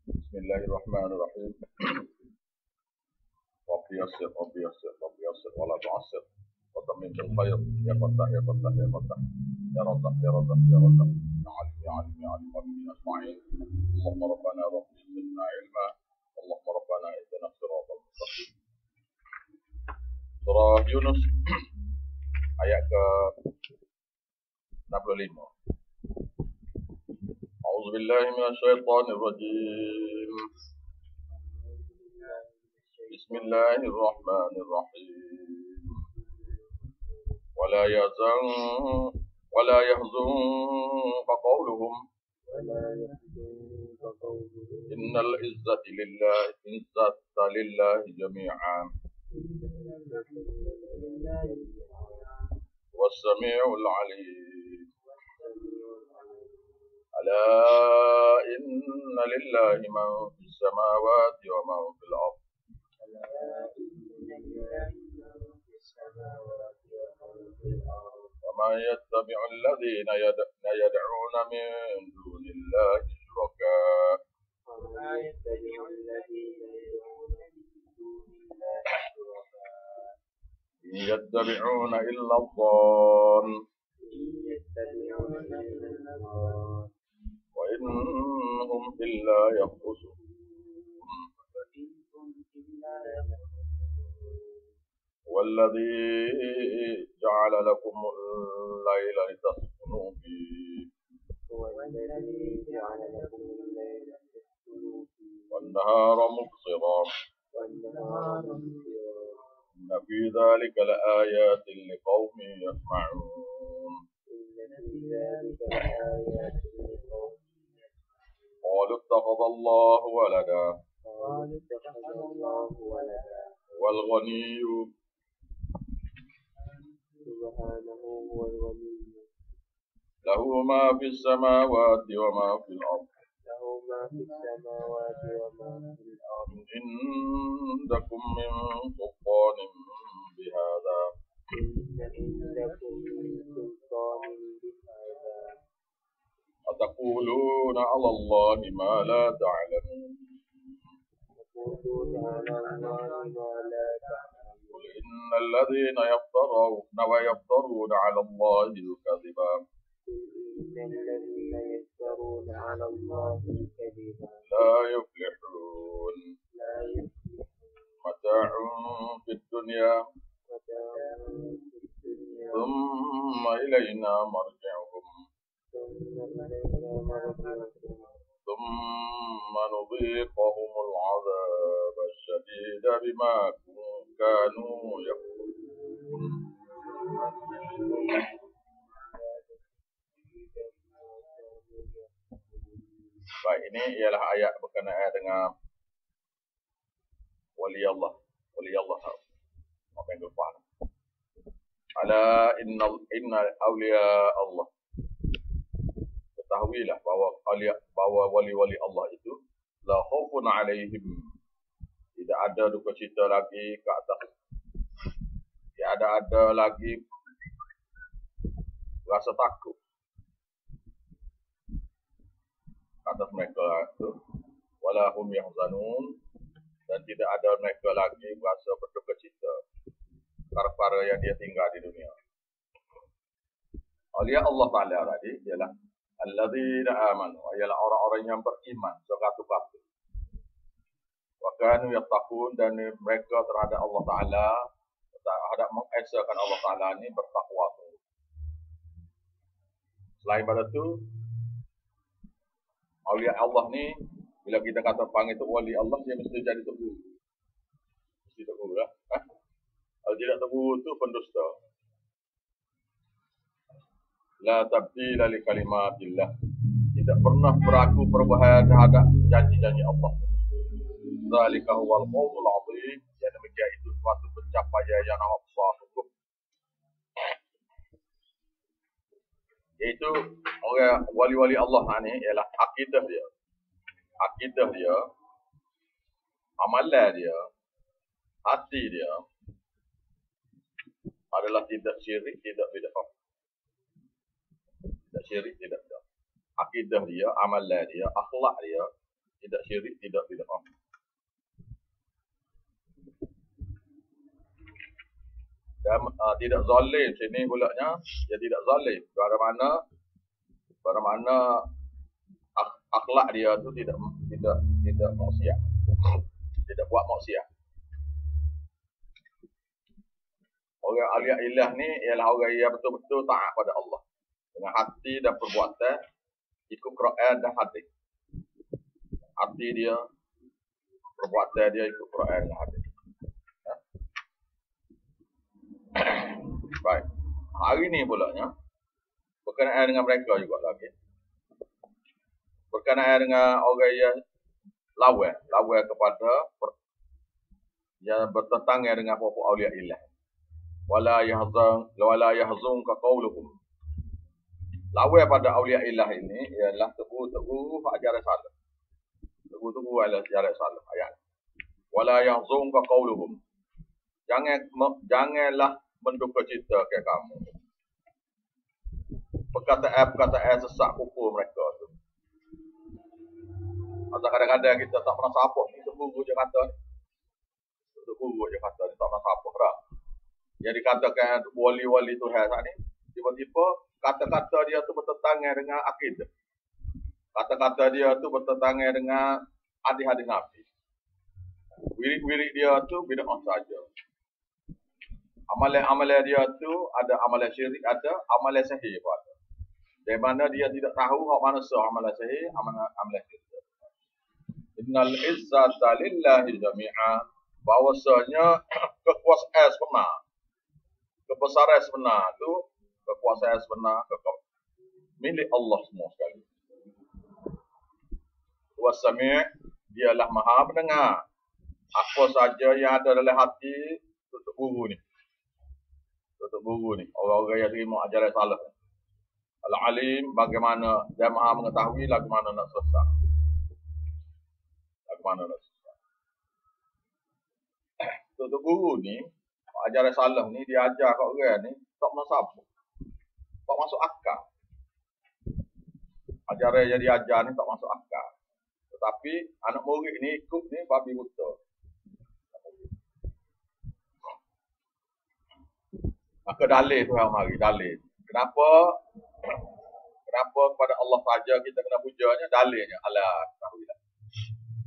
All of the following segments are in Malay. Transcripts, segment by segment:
Bismillahirrahmanirrahim. Rabbi yassir, Rabbi yassir, Rabbi yassir, wa la tu'assir. Wa tammin bil khair. Ya Fattah, ya Fattah, ya Fattah. Ya Razzaq, ya Razzaq, ya Razzaq. Ya Alim, ya Alim, ya Alim. Amin ajma'in. Allahumma rabbana rabbi zidna ilma. Allahumma rabbana ihdina siratal mustaqim. Surah Yunus ayat ke 65. A'udzu billahi minasyaitonir rajim. Bismillahirrahmanirrahim. ولا يحزنك قولهم إن العزة لله جميعا والسميع العليم. ألا إن لله من في السماوات ومن في الأرض وما يتبع الذين يدعون من دون الله شركاء إن يتبعون إلا الظن وإنهم إلا يخرصون. والذي جعل لكم الليل لتسكنوا فيه والنهار مبصرا إن في ذلك لآيات لقوم يسمعون. قالوا اتخذ الله ولدا والغني له ما في السماوات وما في الأرض إن عندكم من سلطان بهذا أتقولون على الله ما لا تعلمون. قل إن الذين يفترون على الله الكذبا لا يفلحون. متاع في الدنيا ثم إلينا مرجعهم ثم نذيقهم العذاب الشديد بما كانوا يكفرون. Baik, ini ialah ayat berkenaan dengan wali Allah. Apa yang lupa? Ala inna awliya Allah. Ketahuilah bahwa wali-wali Allah itu la khaufun alaihim. Tidak ada duka cita lagi ke atas. Tidak ada lagi rasa takut atas mereka itu. Wala hum yahzanun, dan tidak ada mereka lagi rasa berduka cita perkara yang dia tinggal di dunia. Awliya Allah Ta'ala tadi ialah alladzina amanu, ialah orang-orang yang beriman sekatu-katu. Wa kanu yattaqun, dan mereka terhadap Allah Ta'ala, terhadap mengesakan Allah Ta'ala ini bertakwa. Selain pada itu, awliya Allah ni, bila kita kata panggil tu wali Allah, dia mesti jadi tebu. Mesti tebu lah. Kalau tidak tebu itu pendusta. La tabdila li kalimatillah. Tidak pernah berlaku perubahan terhadap janji-janji Allah. Zalika huwal qawlul azim. Yang demikian itu suatu pencapaian yang amat besar hukum. Iaitu orang wali-wali Allah ni ialah akidah dia. Akidah dia, amalan dia, hati dia adalah tidak syirik, tidak bid'ah. Tidak syirik, tidak bid'ah. Akidah dia, amalan dia, akhlak dia tidak syirik, tidak bid'ah. Dan tidak zalim, sini pulaknya dia tidak zalim. Bagaimana akhlak dia tu tidak maksiat. Tidak buat maksiat. Orang awliya ilah ni ialah orang yang betul-betul taat pada Allah. Dengan hati dan perbuatan ikut Quran dan hadis. Hati dia, perbuatan dia ikut Quran dan hadis. Ya? Baik. Hari ni pulaknya berkenaan dengan mereka juga lagi. Berkenaan dengan orang yang lawan kepada yang bertentangan dengan apa-apa awliya ilah. Wala yahzun ka qauluhum. Lawan pada awliya ilah ini ialah teguh ajaran salaf. Teguh ajaran salaf ayat. Wala yahzun ka qauluhum. Janganlah menduka cita ke kamu. Perkataan sesak kufur mereka tu. Atau kadang-kadang kita tak pernah sapa ni guru je kata ni. Guru je kata ni tak pernah sapa dah. Yang dikatakan wali-wali Tuhan ni tiba-tiba kata-kata dia tu bertentangan dengan akidah. Kata-kata dia tu bertentangan dengan hadis-hadis Nabi. Wirid-wirid dia tu bid'ah saja. Amalan dia tu ada amalan syirik, ada amalan sahih pun ada. Di mana dia tidak tahu hak mana sah amalan sahih, amalan syirik. Innal izzata lillahi jami'a. Bahawasanya kekuasaan sebenar, kebesaran sebenar tu, kekuasaan sebenar milik Allah semua sekali. Wasami' dialah maha mendengar apa saja yang ada dalam hati tutup guru ni. Orang-orang yang terima ajaran salaf. Al-alim bagaimana dia maha mengetahui lagu mana nak selesai. Tutup guru ni, ajaran salaf ni dia ajar kat orang ni tak masuk. Tak masuk akal. Ajaran yang dia ajar ni tak masuk akal. Tetapi anak murid ni ikut ni babi buta. Maka dalil tu yang mari, dalil. Kenapa kepada Allah saja kita kena pujanya? Dalilnya Allah tahuilah.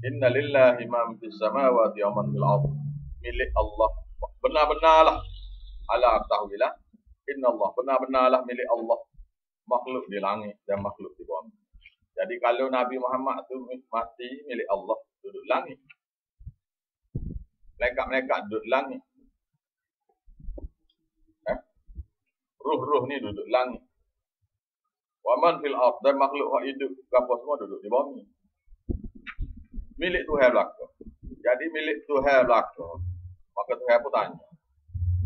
Inna lillahi man fis samawati wa man fil ardh. Milik Allah. Benar-benarlah Allah tahuilah. Inna Allah benar-benarlah milik Allah. Makhluk di langit dan makhluk di bawah. Jadi kalau Nabi Muhammad tu mati milik Allah, duduk langit. Malaikat-malaikat duduk langit. Ruh-ruh ni duduk langit. Wa man fil ardh, dan makhluk yang hidup kapal semua duduk di bawah ni. Milik Tuhan belaka. Jadi milik Tuhan belaka. Maka Tuhan pun tanya.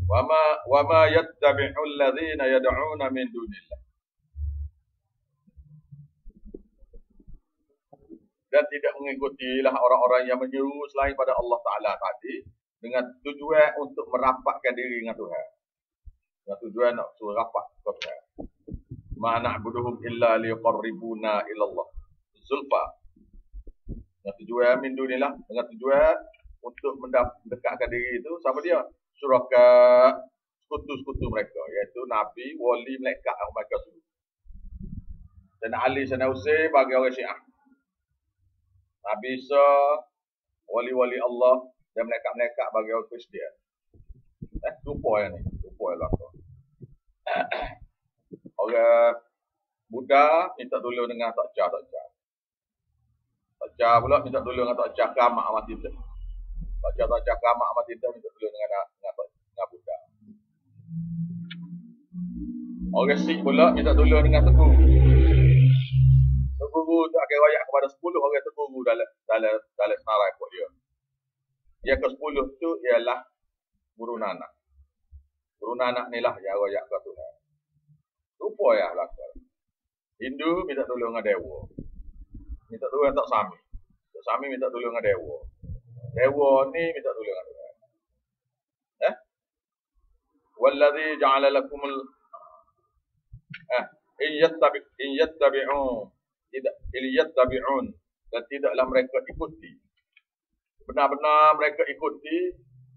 Wa ma yattabi'u alladhina yad'una min dunillah. Dan tidak mengikutilah orang-orang yang menyeru selain pada Allah Ta'ala tadi dengan tujuan untuk merapatkan diri dengan Tuhan. Dengan tujuan nak suruh rapat ke Tuhan. Ma na'buduhum illa liqarribuna ila Allah zulfa. Dengan tujuan min dunillah, dengan tujuan untuk mendekatkan diri itu sama dia syuraka, sekutu-sekutu mereka, iaitu Nabi, wali, malaikat yang mereka suruh. Dan Ali Sanausi bagi orang Syiah. Nabi Isa, wali-wali Allah dan malaikat-malaikat bagi orang Kristian. Lupa yang ni, lupa yang lah. Orang Buddha minta tolong dengan takcah. Takcah pula minta tolong dengan takcah kamak amat tidak. Takcah kamak amat tidak minta tolong dengan Buddha. Orang Sikh pula minta tolong dengan Teguh. Teguh tak kira royak kepada 10 orang Teguh dalam senarai buat dia. Yang ke-10 tu ialah Guru Nanak. Guru Nanak ni lah yang royak ke Tuhan. Lupa ya belakang. Hindu minta tolong dengan Dewa. Minta tolong dengan Tak Sami. Tak Sami minta tolong dengan Dewa. Dewa ni minta tolong dengan Tuhan. Wallazi ja'ala lakumul in yattabi'un dan tidaklah mereka ikuti. Benar-benar mereka ikuti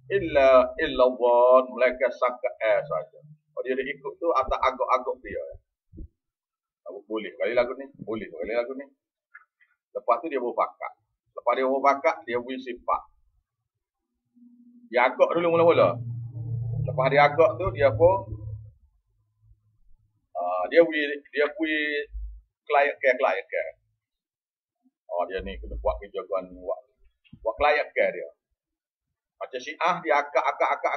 illa Allah, mereka sangka saja. Kalau dia ikut tu atas agak-agak dia. Boleh kali lagu ni, boleh kali lagu ni. Lepas tu dia berpakat. Lepas dia berpakat, dia beri sifat. Dia agak dulu mula-mula. Lepas dia agak tu dia pun dia beri klien ke. Dia ni kena buat kejagaan buat klien ke dia. Macam Syiah dia akak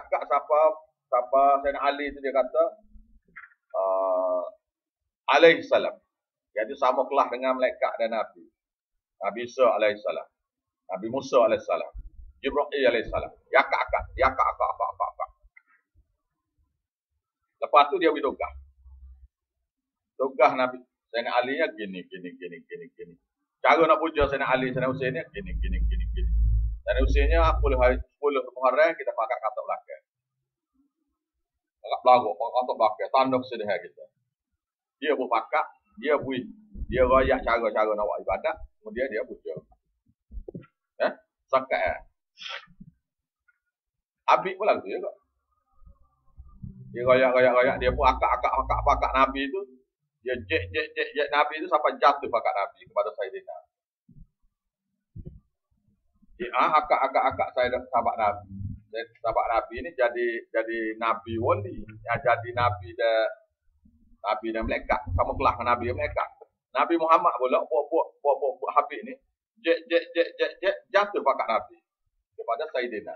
siapa Sayyidina Ali tu dia kata alaihi salam. Jadi sama kelas dengan malaikat dan Nabi. Nabi Isa alaihi salam. Nabi Musa alaihi salam. Jibril alaihi salam. Dia akak. Lepas tu dia beri tugas. Tugas Nabi Sayyidina Ali nya gini. Cara nak puja Sayyidina Ali, Sayyidina Husain ni gini. Sayyidina Husain nya 10 Muharram kita pakai kata belakang. Agak belagu, kata belakang, tanda kesedihan kita. Dia berpakat, dia rayak cara-cara nak buat ibadat, kemudian dia puja. Sakat. Habis pun lagu dia kok. Dia rayak, dia pun akak Nabi tu. Dia jek Nabi tu sampai jatuh pakat Nabi kepada Sayyidina. Dia akak sahabat Nabi. Sahabat Nabi ni jadi Nabi wali. Jadi Nabi dan malaikat. Sama kelas dengan Nabi dan malaikat. Nabi Muhammad pula buat Habib ni. Jek jatuh pakat Nabi kepada Sayyidina.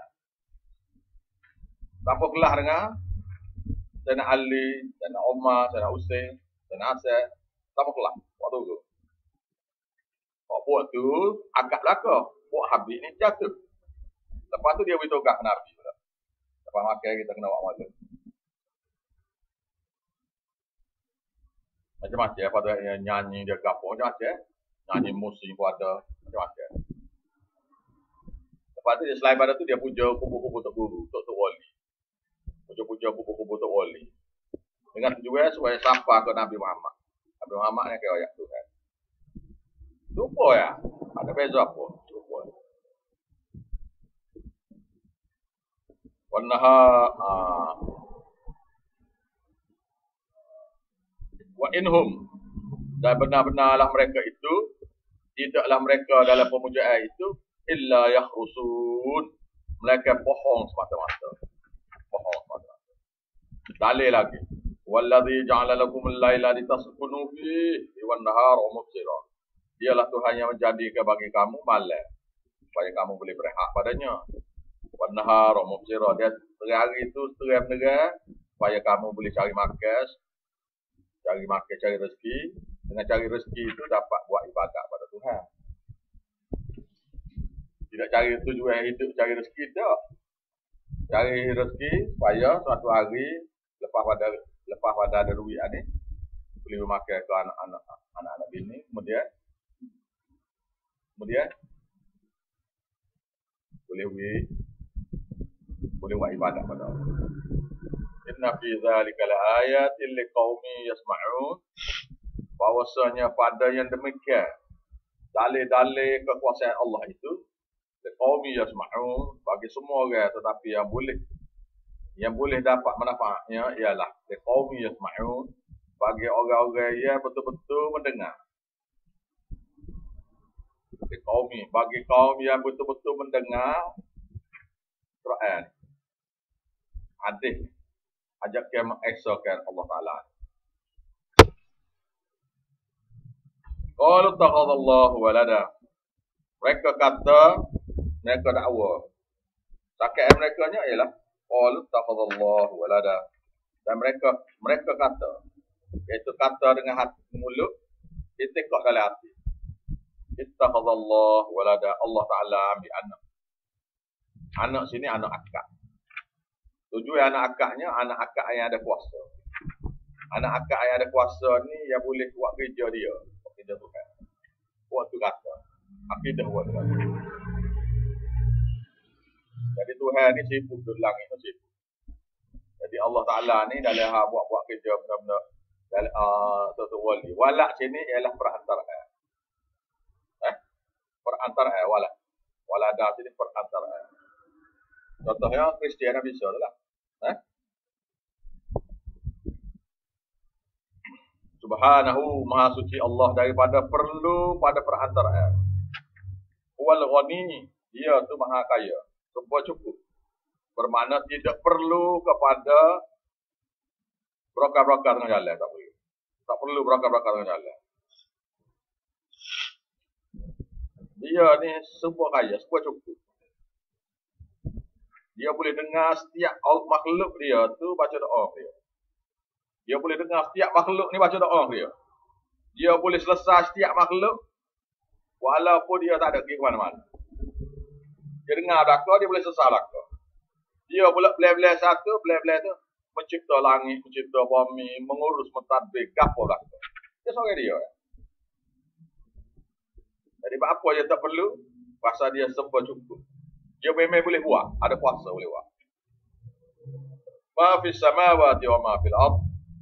Sama kelas dengan Sayyidina Ali, Sayyidina Umar, Sayyidina Husain, Sayyidina Hasan. Sama kelas waktu tu. Buat tu agak belakang. Buat Habib ni jatuh. Lepas tu dia beritahu ke Nabi pula. Lepas makan kita kena buat masa. Macam-macam. Lepas tu nyanyi dia gapo macam-macam. Nyanyi musik pun ada. Macam-macam. Lepas tu selain pada tu dia puja kubu-kubu Tok Guru, Tok Wali. Puja-puja kubu-kubu Tok Wali. Dengan tujuan supaya sapa ke Nabi Muhammad. Nabi Muhammad ni kaya ayat tu kan. Lupa ya. Ada beza apa? Lupa. Wanaha wa inhum, dan benar-benarlah mereka itu, tidaklah mereka dalam pemujaan itu illa yakhrusun, mereka bohong semata-mata. Dalil lagi, wallazi ja'ala lakumul laila litaskunu fihi wan nahara mubsira, dialah Tuhan yang menjadikan bagi kamu malam supaya kamu boleh berehat padanya. Wan nahara mubsira, dia hari itu terang-terang supaya kamu boleh cari makan, cari rezeki. Dengan cari rezeki itu dapat buat ibadat pada Tuhan. Tidak cari tujuan hidup cari rezeki tak. Cari rezeki supaya suatu hari lepas pada ada duit ni boleh memakai ke anak-anak bini, kemudian boleh buat ibadat pada Allah. Inna fi dzalika laayatin liqaumin yasma'un, bahwasanya pada yang demikian dalil-dalil kekuasaan Allah itu liqaumin yasma'un, bagi semua orang tetapi yang boleh dapat manfaatnya ialah liqaumin yasma'un, bagi orang-orang yang betul-betul mendengar. Bagi kaum yang betul-betul mendengar Quran, hadis, ajak dia mengesahkan Allah Ta'ala. Qalu takhadallahu walada, mereka kata, mereka dakwa, cakap mereka nya ialah qalu takhadallahu walada, dan mereka kata, iaitu kata dengan hati mulut, ditekak dalam hati, ittakhadallahu walada, Allah Ta'ala ambil anak sini anak akak. Tujuan anak akaknya, anak akak yang ada kuasa. Anak akak yang ada kuasa ni yang boleh buat kerja dia. Buat kerja Tuhan. Buat tu kata. Akidah buat tu kata. Jadi Tuhan ni sibuk di langit ni sibuk. Jadi Allah Ta'ala ni dalam buat kerja benar-benar dalam Tuhan Wali. Walak sini ialah perantaraan. perantara walada ini perantara. Contohnya Kristian bisa lah. Subhanahu maha suci Allah daripada perlu pada perantaraan. Wal ghani, dia tu maha kaya, serba cukup. Bermakna tidak perlu kepada broker-broker tengah jalan, tak boleh. Tak perlu broker-broker tengah jalan. Dia ni serba kaya, serba cukup. Dia boleh dengar setiap makhluk dia tu baca doa dia. Dia boleh dengar setiap makhluk ni baca doa dia. Dia boleh selesai setiap makhluk walaupun dia tak ada pergi ke mana-mana. Dia dengar belakang, dia boleh selesai belakang. Dia pula belah-belah satu, belah-belah tu mencipta langit, mencipta bumi, mengurus mentadbir gapo belakang. Dia seorang dia. Jadi apa yang tak perlu, pasal dia serba cukup. Dia memang boleh buat, ada kuasa boleh buat. Ma fis samawati wa ma fil ard.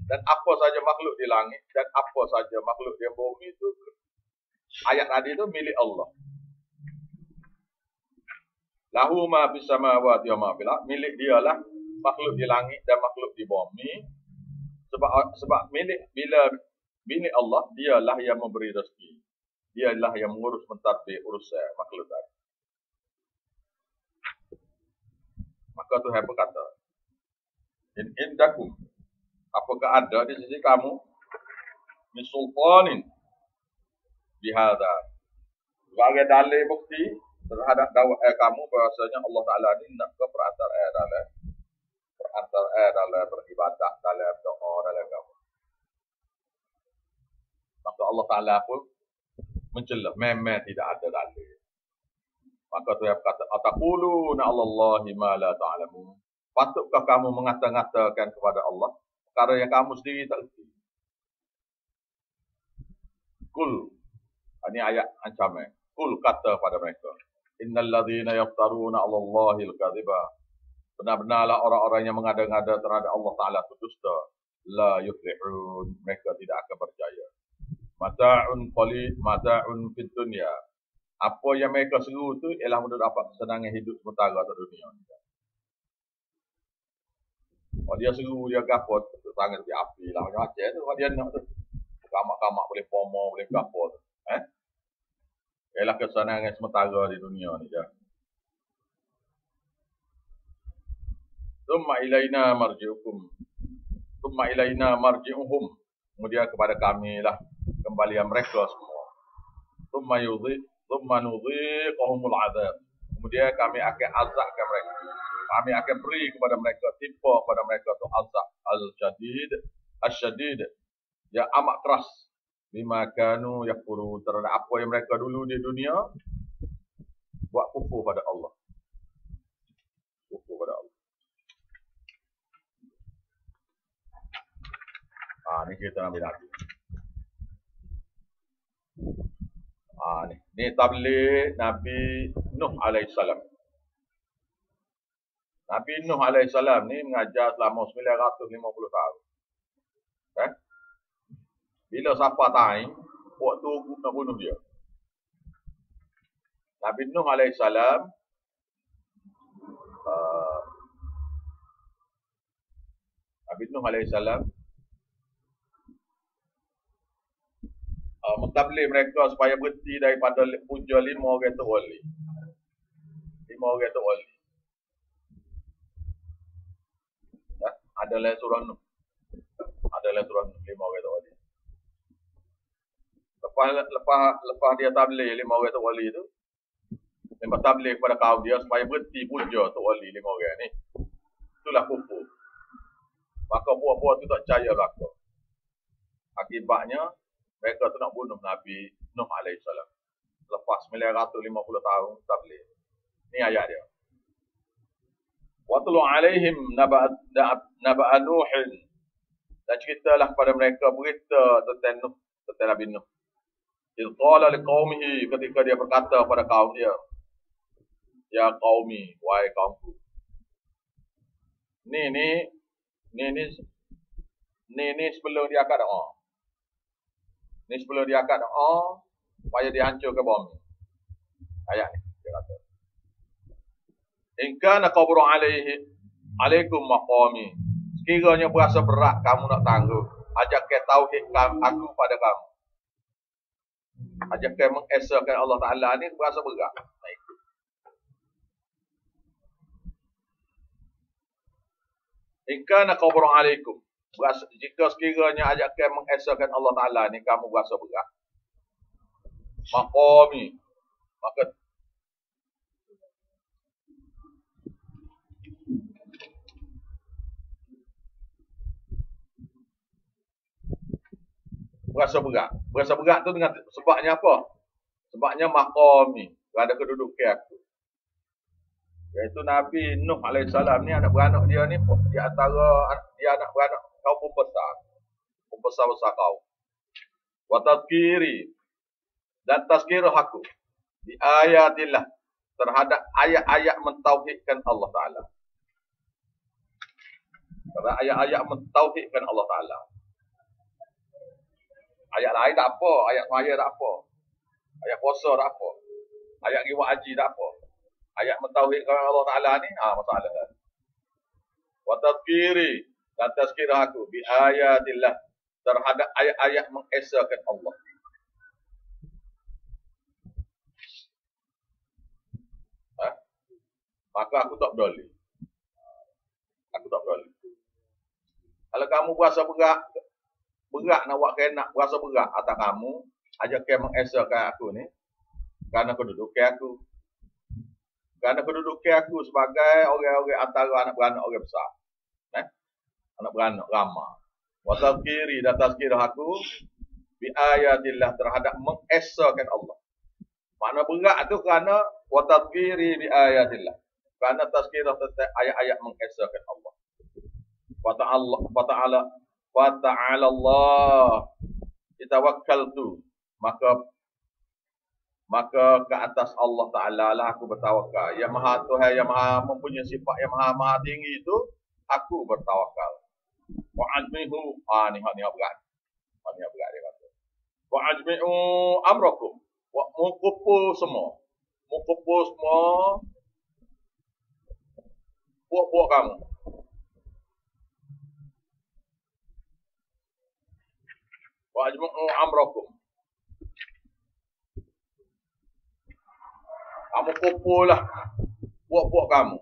Dan apa saja makhluk di langit dan apa saja makhluk di bumi itu, ayat tadi itu milik Allah. Lahu ma fis samawati wa ma fil ard, milik dialah makhluk di langit dan makhluk di bumi. Sebab milik milik Allah, dialah yang memberi rezeki. Dialah yang mengurus mentadbir urusan makhluk tadi. Maka Tuhan berkata, in indakum, apakah ada di sisi kamu min sultanin bihadza, sebagai dalil bukti terhadap dakwah kamu bahwasanya Allah Taala ini nak ke perantara dalam beribadah, dalam doa, dalam kamu. Maka Allah Taala pun mencela, memang tidak ada dalil. Maka Tuhan berkata, ataquluna 'alallahi ma la ta'lamun. Patutkah kamu mengata-ngatakan kepada Allah perkara yang kamu sendiri tak erti? Kul, ini ayat ancaman. Kul, kata pada mereka, innal ladzina yaftaruna 'alallahi al-kadhiba. Benar-benarlah orang-orang yang mengada-ngada terhadap Allah Taala itu dusta. La yuflihun, mereka tidak akan berjaya. Mata'un qalil, mata'un fid dunya. Apa yang mereka seru tu ialah untuk dapat kesenangan hidup sementara di dunia. Kalau dia seru, dia gapot, sangat di api lah. Macam-macam tu, kalau dia nak tu. Kamak-kamak boleh pomo, boleh gapot. Ialah kesenangan sementara di dunia ni je. Tsumma ilaina marji'uhum. Kemudian kepada kami lah kembalian mereka semua. Tsumma nudhiqahumul azab. Kemudian kami akan azabkan mereka. Kami akan beri kepada mereka, timpa kepada mereka tu azab al-syadid, yang amat keras. Bima kanu yakfuru, terhadap apa yang mereka dulu di dunia buat kufur pada Allah. Kufur pada Allah. Ni cerita Nabi Nabi. Ni tabligh Nabi Nuh alaihissalam. Nabi Nuh alaihissalam ni mengajar selama 950 tahun. Bila siapa tahu, waktu nak bunuh dia. Nabi Nuh alaihissalam mentabligh mereka supaya berhenti daripada puja 5 orang tu wali. 5 orang tu wali. Adalah surah Nuh. Adalah surah Nuh 5 orang tu wali. Lepas dia tabligh 5 orang tu wali tu, lepas tabligh kepada kaum dia supaya berhenti puja tu wali 5 orang ni. Itulah kufur. Maka buah-buah tu tak percaya belaka. Akibatnya mereka tu nak bunuh Nabi Nuh alaihissalam. Lepas 950 tahun tabligh. Ni ayat dia. Watlu alaihim naba'a Nuhin. Dan ceritalah kepada mereka berita tentang Nuh, tentang Nabi Nuh. Il qala liqaumihi, ketika dia berkata pada kaum dia, ya qaumi, wahai kaumku. Ni sebelum dia akad doa. Ni sebelum dia akad doa supaya dia hancur ke bumi. Ayat ni dia kata. In kana qabru alaikum maqami. Sekiranya berasa berat kamu nak tangguh, ajak ke tauhid aku pada kamu. Ajak ke mengesahkan Allah Taala ni berasa berat. Nah, itu. In kana qabru alaikum. Jika sekiranya ajak ke mengesahkan Allah Taala ni kamu berasa berat. Maqami. Maka berasa berat. Berasa berat tu dengan sebabnya apa? Sebabnya maqami, ada kedudukan aku. Iaitu Nabi Nuh alaihissalam ni anak beranak dia ni di antara dia anak beranak kaum pembesar. Pembesar-besar kaum. Wa tadhkiri dan tazkirah aku di ayatillah terhadap ayat-ayat mentauhidkan Allah Taala. Terhadap ayat-ayat mentauhidkan Allah Taala. Ayat lain tak apa, ayat semaya tak apa. Ayat puasa tak apa. Ayat riwayat haji tak apa. Ayat mentauhidkan Allah Taala ni masalah kan. Wa tadhkiri dan tazkirah aku bi ayatillah terhadap ayat-ayat mengesahkan Allah. Maka aku tak peduli. Aku tak peduli. Kalau kamu berasa berat nak buat kenak, berasa berat atas kamu, ajak ke mengesahkan aku ni, kerana kedudukan aku. Kerana kedudukan aku sebagai orang-orang antara anak beranak orang besar. Anak beranak ramah. Wa tazkiri dan tazkirah aku bi ayatillah terhadap mengesahkan Allah. Makna berat tu kerana wa tazkiri bi ayatillah. Kerana tazkirah tentang ayat-ayat mengesahkan Allah. Wa ta'ala Allah tawakkaltu, maka ke atas Allah Taala lah aku bertawakal. Yang Maha Tuhan, yang Maha mempunyai sifat yang maha tinggi itu aku bertawakal. Wa ajmihu ni berat. Ni berat dia kata. Wa ajmi'u amrakum. Wa mukupu semua. Buat kamu. Wa ajmu'u amrakum. Kamu kumpullah buat kamu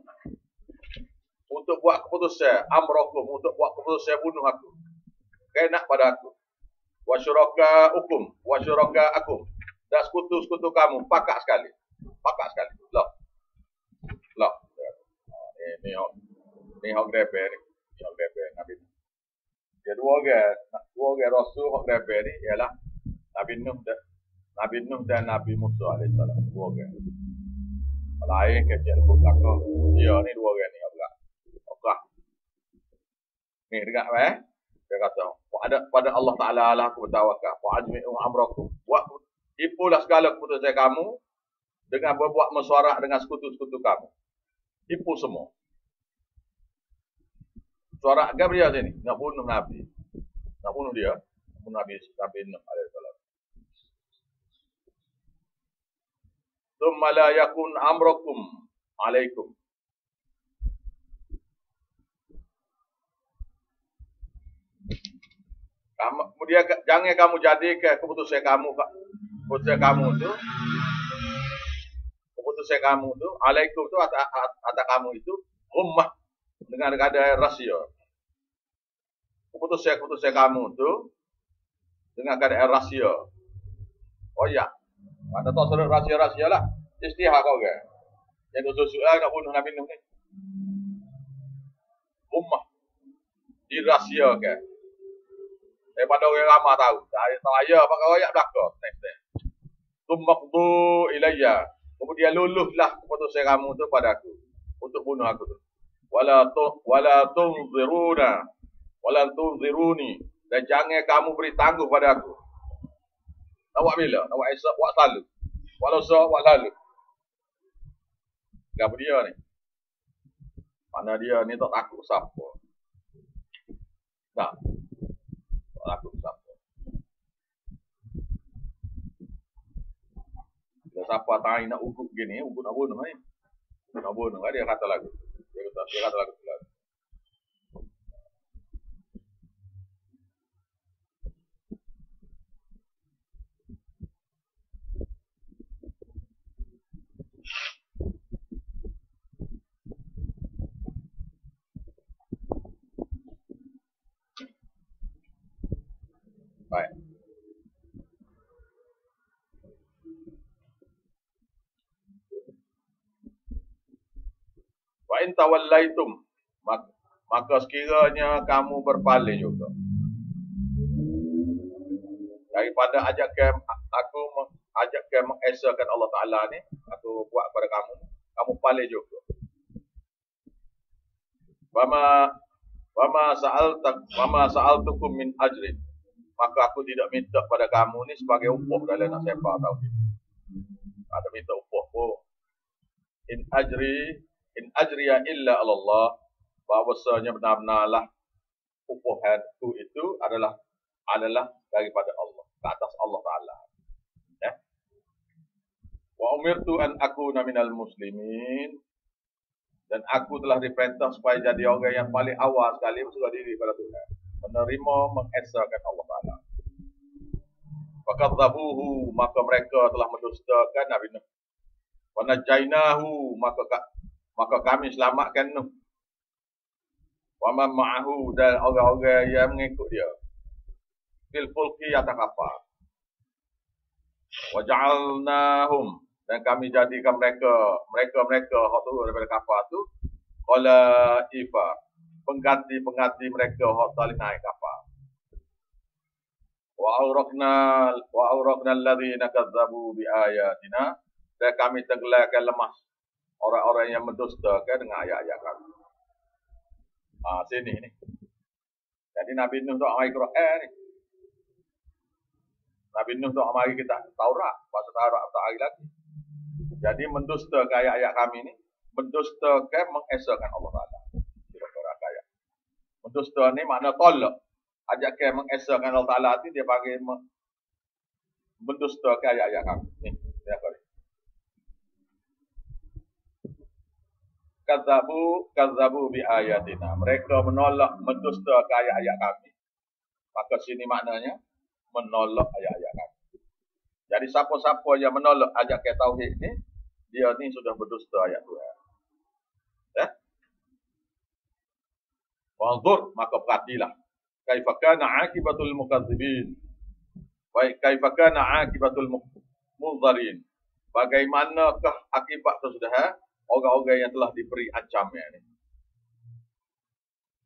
untuk buat keputusan amrakum, untuk buat keputusan bunuh aku. Kena pada aku. Wa syuraka'ukum, wa syuraka'akum. Dan sekutu-sekutu kamu pakat sekali. Loh. Ni hok grepe ni. Nabi. Dia dua orang rasul hok grepe ni ialah Nabi Nuh dan Nabi Musa alaihissalam. Dua orang. Lain kecil belakang. Dia ni dua orang ni agak. Okah. Ni dengar dia kata, pada Allah Taala lah aku bertawakal. Wa ajmi'u amrakum. Tipulah segala keputusan kamu dengan berbuat mesyuarat dengan sekutu-sekutu kamu. Tipu semua. Suara agak dia sini, nak bunuh Nabi. Nak bunuh dia, bunuh Nabi Nuh alaihissalam. Tsumma la yakun amrukum alaikum. Kemudian jangan kamu jadikan keputusan kamu tu alaikum tu atas kamu itu ummah dengan keadaan rahsia. Keputusan kamu tu dengan keadaan rahsia. Oh ya, ada tak surat rahsia lah. Istihar kau ke? Yang tu nak bunuh Nabi Nuh ni. Ummah dirahsiakan. Daripada orang ramai tahu. Saya pakai ayat belakang. Tummaqdu ilayya. Kemudian luluhlah keputusan kamu tu pada aku. Untuk bunuh aku tu. Wala tunziruni. Dan jangan kamu beri tangguh pada aku. Nak buat bila? Nak buat esok, buat selalu. Walau esok, buat selalu. Kenapa dia ni? Mana dia ni tak takut siapa. Tak takut siapa. Bila siapa tahu nak ugut gini, ugut nak bunuh ni. Nak bunuh, dia kata lagu. Dia kata lagu. Baik. Wa in tawallaitum, maka sekiranya kamu berpaling juga daripada ajakan mengesakan Allah Ta'ala ni, aku buat kepada kamu, kamu paling juga. Wama sa'altukum min ajrin, maka aku tidak minta pada kamu ni sebagai upah dalam nak sepak tauhid. Ada minta upah pun. In ajriya illa Allah, bahawasanya benar-benarlah upah itu adalah daripada Allah, ke atas Allah Ta'ala. Ya. Wa umirtu an akuna minal muslimin, dan aku telah diperintah supaya jadi orang yang paling awal sekali berserah diri pada Tuhan, menerima mengesakan Allah Ta'ala. Fakadzabuhu, maka mereka telah mendustakan Nabi Nuh. Wa najainahu, maka kami selamatkan Nuh. Wa man ma'ahu, dan orang-orang yang mengikut dia. Fil fulki atas kapal. Wa ja'alnahum, dan kami jadikan mereka hak turun daripada kapal tu khalaifa, pengganti mereka hak tak naik kapal. Wa awraqna alladhina kazzabu bi ayatina, dan kami tenggelamkan lemas orang-orang yang mendustakan dengan ayat-ayat kami. Sini ni. Jadi Nabi Nuh doa mari Quran ni. Nabi Nuh doa mari kita Taurat, bahasa Taurat tak hari lagi. Jadi mendustakan ayat-ayat kami ni, mendustakan mengesakan Allah Ta'ala. Mendusta ni makna tolak. Ajakan mengesakan Allah Ta'ala ni dia panggil mendustakan ayat-ayat kami. Ni, dia apa ni? Kazzabu bi ayatina. Mereka menolak, mendustakan ayat-ayat kami. Maka sini maknanya menolak ayat-ayat kami. Jadi siapa-siapa yang menolak ajakan tauhid ni, dia ni sudah berdusta ayat Tuhan. Ya? Wanzur, maka perhatilah. Kaifa kana akibatul mukadzibin. Baik, kaifa kana akibatul munzarin. Bagaimanakah akibat sesudah orang-orang yang telah diberi ancaman ni?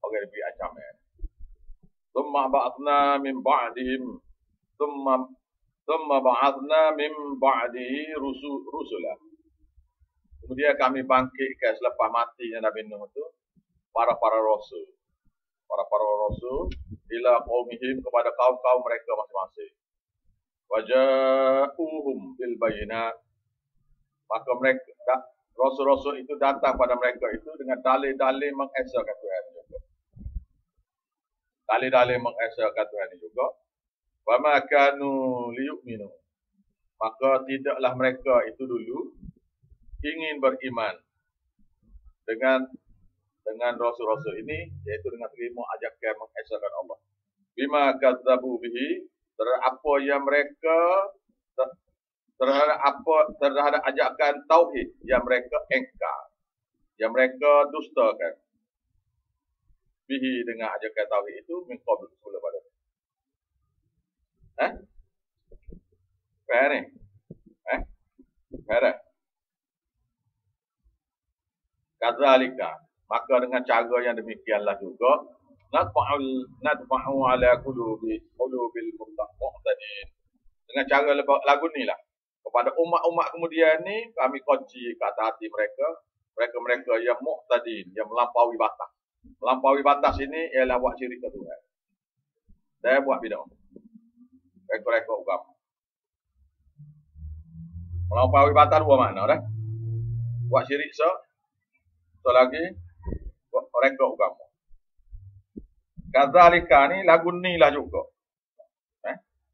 Orang yang diberi ancaman. Thumma ba'athna min ba'dihim Thumma ba'athna min ba'dihi rusula. Kemudian kami bangkitkan selepas matinya Nabi Nuh itu para rasul. Para rasul ila qaumihim, kepada kaum-kaum mereka masing-masing. Waja'uhum bil bayinat. Maka mereka rasul-rasul itu datang pada mereka itu dengan dalil-dalil mengesakan Tuhan juga. Dalil-dalil mengesakan Tuhan juga. Wa ma kanu liyu'minu, maka tidaklah mereka itu dulu ingin beriman dengan rasul-rasul ini, yaitu dengan terima ajakan mengesakan Allah. Bima kadzabu bihi, terhadap apa yang mereka terhadap ajakan tauhid yang mereka engkar, yang mereka dustakan. Bihi, dengan ajakan tauhid itu min qabl, sebelum pada fair ni? Fair. Kadzalika, maka dengan cara yang demikianlah juga nadfa'u ala qulubil muqtadin. Dengan cara lagu ni lah, kepada umat-umat kemudian ni kami kunci ke atas hati mereka yang muqtadin, yang melampaui batas. Melampaui batas ini ialah buat syirik ke Tuhan. Dia buat bidah. Rekor-rekor agama. Melampaui batas dua makna dah. Buat syirik lagi rekor agama. Kadzalika ni lagu ni lah juga.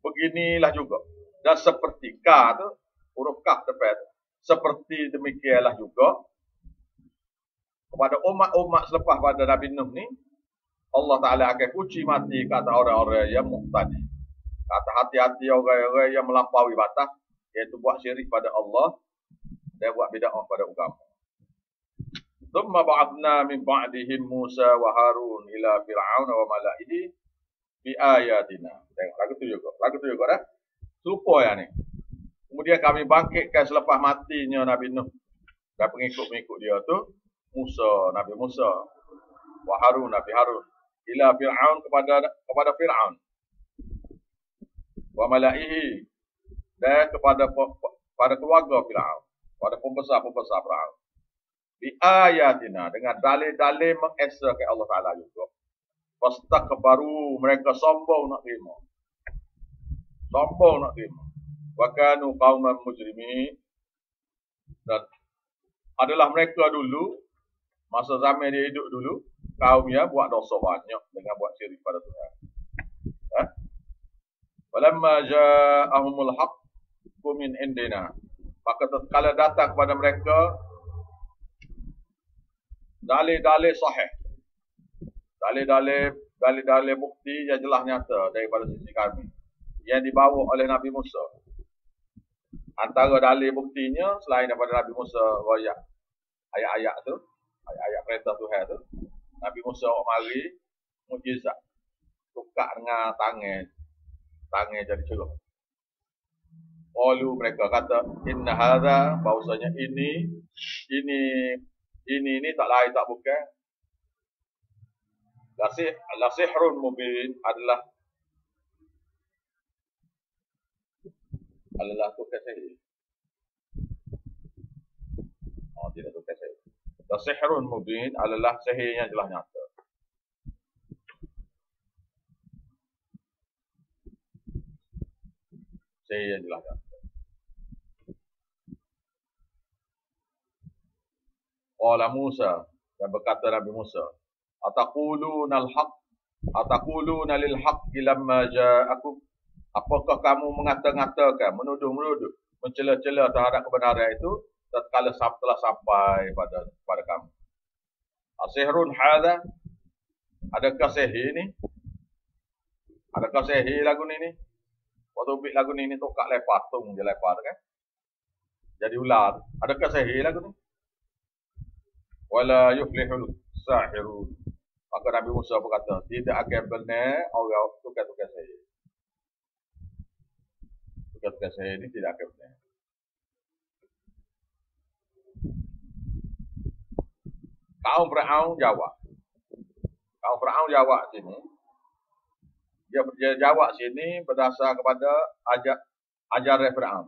Beginilah juga. Dan seperti ka tu huruf kaf depan. Seperti demikianlah juga kepada umat-umat selepas pada Nabi Nuh ni, Allah Ta'ala akan uji mati kata orang-orang yang muqtadi. Kata hati-hati orang-orang yang melampaui batas, iaitu buat syirik pada Allah dan buat bid'ah pada agama. Thumma ba'athna min ba'dihim Musa wa Harun ila Fir'aun wa mala'ihi bi ayatina. Tengok lagu tu juga dah. Serupa yang ni. Kemudian kami bangkitkan selepas matinya Nabi Nuh dan pengikut-pengikut dia tu Nabi Musa wa Harun, Nabi Harun ila Fir'aun kepada Fir'aun wa mala'ihi dan kepada keluarga Fir'aun, pada pembesar-pembesar Fir'aun. Bi ayatina, dengan dalil-dalil mengesakan Allah Ta'ala juga. Fastakbaru, mereka sombong nak terima. Wa kanu qauman mujrimin, dan adalah mereka dulu, masa zaman dia hidup dulu, kaum yang buat dosa banyak dengan buat syirik pada Tuhan. Walamma ja'ahumul haqqu min indina, maka tatkala datang kepada mereka dalil-dalil sahih, dalil-dalil bukti yang jelas nyata daripada sisi kami yang dibawa oleh Nabi Musa. Antara dalil buktinya selain daripada Nabi Musa royak ayat-ayat tu, ayat-ayat perintah Tuhan tu, Nabi Musa mari mukjizat, tukar dengan tangan jadi cerah. Qalu, mereka kata, inna hadza, bahawasanya ini tak lain tak bukan la sihrun mubin, adalah tukar sihir. Tidak tukar sihir. La sihrun mubin adalah sihir yang jelas nyata. Sihir yang jelas nyata. Qala Musa, dan berkata Nabi Musa, ataquluna lil haqqi lamma ja'akum, apakah kamu mengata-ngatakan, menuduh, mencela-cela terhadap kebenaran itu tatkala telah sampai pada kamu. Asihrun hadza, adakah sihir ni? Adakah sihir lagu ni? Waktu ubik lagu ni tokak lepas tung dia lepas kan? Jadi ular. Adakah sihir lagu ni? Wala yuflihul sahirun. Maka Nabi Musa berkata, tidak akan benar orang tukar-tukar sihir. Tukar-tukar sihir ini tidak akan benar. Kaum Fir'aun jawab sini. Dia jawab sini berdasar kepada ajaran Fir'aun.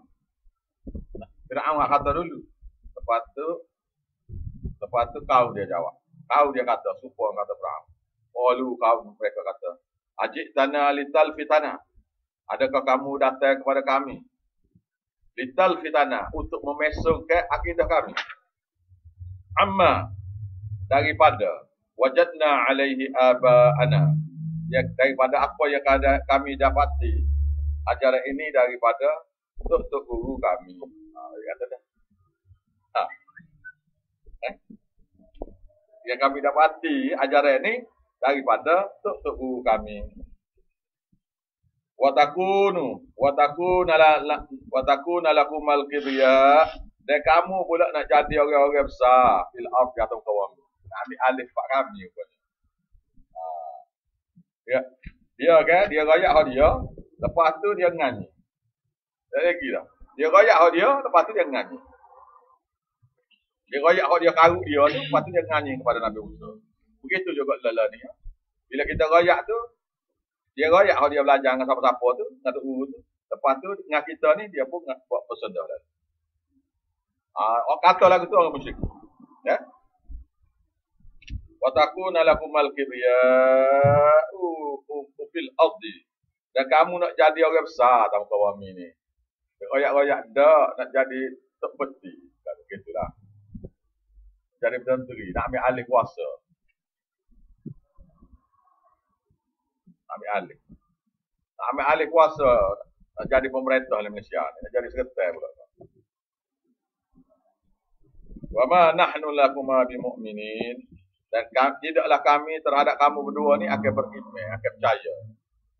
Fir'aun kata dulu. Lepas tu kau dia jawab. Kau dia kata, supaya kata Fir'aun. Kaum mereka kata, ajik tanah lital fitana. Adakah kamu datang kepada kami? Lital fitana, untuk memesongkan akidah kami. Amma, daripada wajadna alaihi aba'ana, daripada apa yang kami dapati ajaran ini daripada tuk guru kami. Kata dah. Yang kami dapati ajaran ini daripada tuk guru kami. Watakuna lakumal kibriya, dan kamu pula nak jadi orang-orang besar fil ardh atau kawam. Ambil alif pak kami pun. Dia royak dia, lepas tu dia nyanyi. Tak lagi dah. Dia royak dia, lepas tu dia nyanyi. Dia royak dia karut dia tu, lepas tu dia nyanyi kepada Nabi Musa. Begitu juga lala ni. Bila kita royak tu, dia royak dia belajar dengan siapa-siapa tu, dengan guru tu. Lepas tu dengan kita ni dia pun buat bersedah dah. Orang kata lagu tu orang musyrik. Ya. Wa takuna lakumal kibriya'u fil ardi. Dan kamu nak jadi orang besar dalam kaum ini. Royak-royak dak nak jadi tepeti. Tak begitulah. Jadi menteri, nak ambil alih kuasa. Nak ambil alih kuasa, nak jadi pemerintah di Malaysia, nak jadi sekretari pula. Wa ma nahnu lakuma bimu'minin. Dan tidaklah kami terhadap kamu berdua ni akan beriman, akan percaya.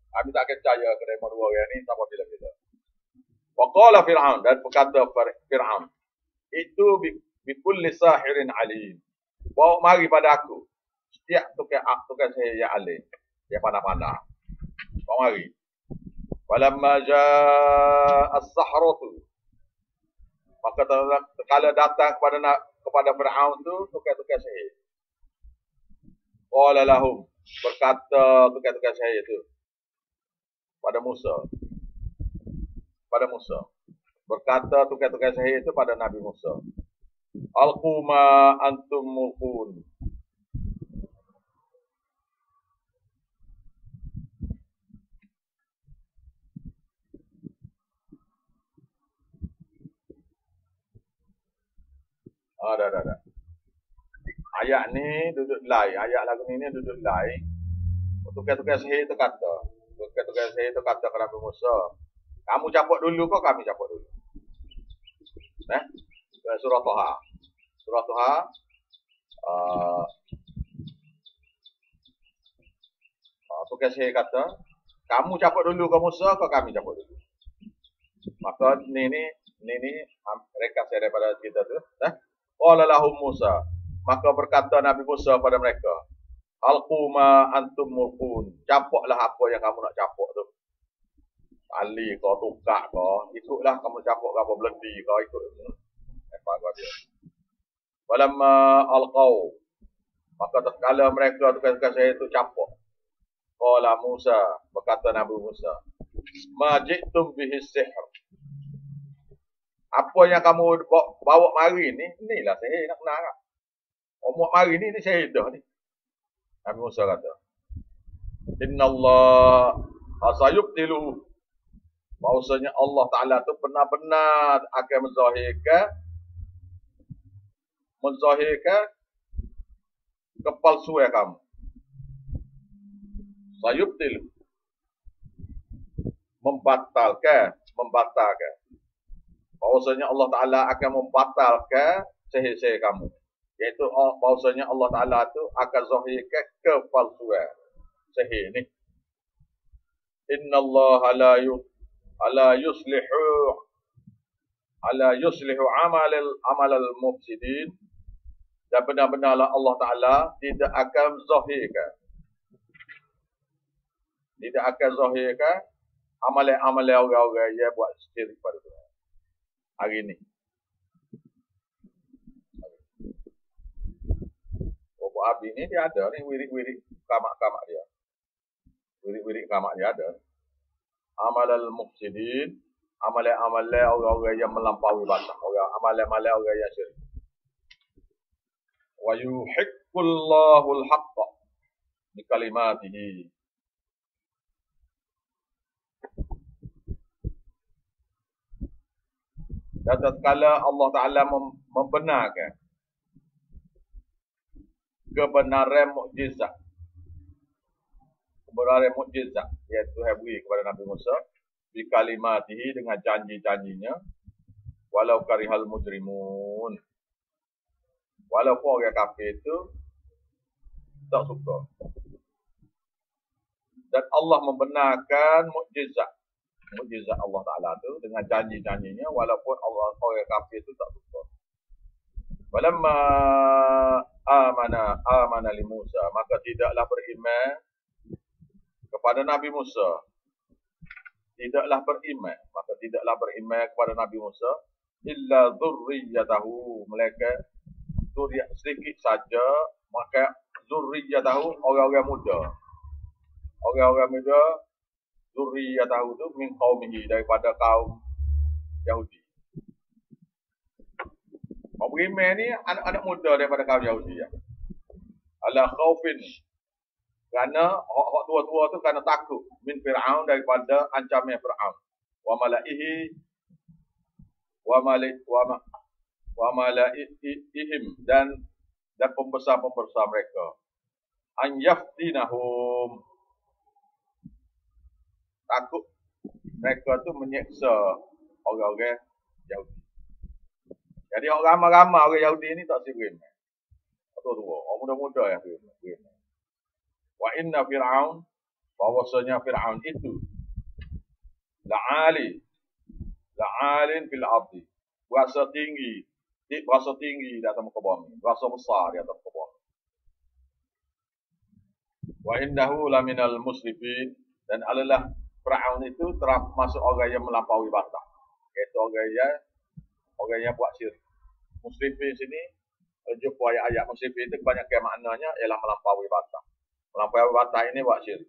Kami tak akan percaya kepada dua orang ni sampai bila kita. Wa qala Fir'aun, dan berkata Fir'aun, itu bi kulli sahirin alim. Bawa mari pada aku setiap tukang sihir yang alim, yang pandai-pandai. Bawa mari. Walamma jaa as-sahratu, maka kala datang kepada Fir'aun tu tukang-tukang sihir. Qala lahum, berkata tukang-tukang sihir itu pada Musa. Berkata tukang-tukang sihir itu pada Nabi Musa. Alqu ma antum mulqun. Dah. Ayat ni duduk lain. Ayat lagu ni duduk lain. Tukang-tukang sihir itu kata. Tukang-tukang sihir itu kata kepada Nabi Musa. Kamu capuk dulu kok kami capuk dulu. Surah Taha. Surah Taha. Tukang sihir kata, kamu capuk dulu ke Musa kok kami capuk dulu. Maka ni mereka saya daripada kita tu. Qala lahum Musa. Maka berkata Nabi Musa pada mereka, alqu ma antum mulqun. Capuklah apa yang kamu nak capuk tu. Ali kau tukak kau, ikutlah kamu capuk apa beledi kau ikut. Apa kau dia. Walamma alqau. Maka tatkala mereka tukang-tukang sihir itu capuk. Qala Musa, berkata Nabi Musa, ma ji'tum bihi sihr. Apa yang kamu bawa mari ni, inilah sihir nak kena. Omok mari ni sihir dah ni. Nabi Musa kata, Innallaha asayubtilu. Bahawasanya Allah Ta'ala tu benar-benar akan menzahirkan kepalsuan kamu. Sayubtilu. Membatalkan. Bahawasanya Allah Ta'ala akan membatalkan sihir-sihir kamu. Iaitu bahawasanya Allah Ta'ala tu akan zahirkan kepalsuan sihir ni. Innallaha la yuslihu amal al-mufsidin. Dan benar-benarlah Allah Ta'ala tidak akan zahirkan amalan orang-orang yang buat syirik pada Tuhan hari ini. Abi ni dia ada ni wirid-wirid kamak-kamak dia. Wirid-wirid kamak dia ada. Amalal mufsidin, amalan-amalan orang-orang yang melampaui batas, amalan-amalan orang yang syirik. Wa yuhiqqullahu al-haqqa bi kalimatihi. Dan tatkala Allah Ta'ala membenarkan kebenaran mukjizat, iaitu Tuhan kepada Nabi Musa bi kalimatihi, dengan janji-janjinya, walau karihal mujrimun, walaupun orang kafir itu tak suka. Dan Allah membenarkan mukjizat Allah Ta'ala itu dengan janji-janjinya, walaupun orang kafir itu tak suka. Walamma amana li Musa, maka tidaklah beriman kepada Nabi Musa. Maka tidaklah beriman kepada Nabi Musa illa dzurriyyatahu, melainkan zuriat sedikit saja, maka zurriyyatahu orang-orang muda. Zurriyyatahu itu min qaumihi, daripada kaum Yahudi. Mau beriman ni anak-anak muda daripada kaum Yahudi ya. Ala khaufin, kerana hak tua-tua tu kerana takut min Fir'aun, daripada ancaman Fir'aun. Wa malaihi wa malaihim, dan pembesar-pembesar mereka. An yaftinahum, takut mereka tu menyeksa orang-orang Yahudi. Jadi orang ramai-ramai orang Yahudi ni tak berimeh. Tua-tua, orang muda-muda yang berimeh. Wa inna Fir'aun, bahwasanya Fir'aun itu la'alin fil ardi, berasa tinggi di atas muka bumi, berasa besar di atas muka bumi. Wa innahu laminal musrifin, dan adalah Fir'aun itu termasuk orang yang melampaui batas, iaitu orang yang buat syirik. Musrifin sini jumpa ayat-ayat musrifin itu kebanyakan maknanya ialah melampaui batas. Melampaui batas ini buat syirik.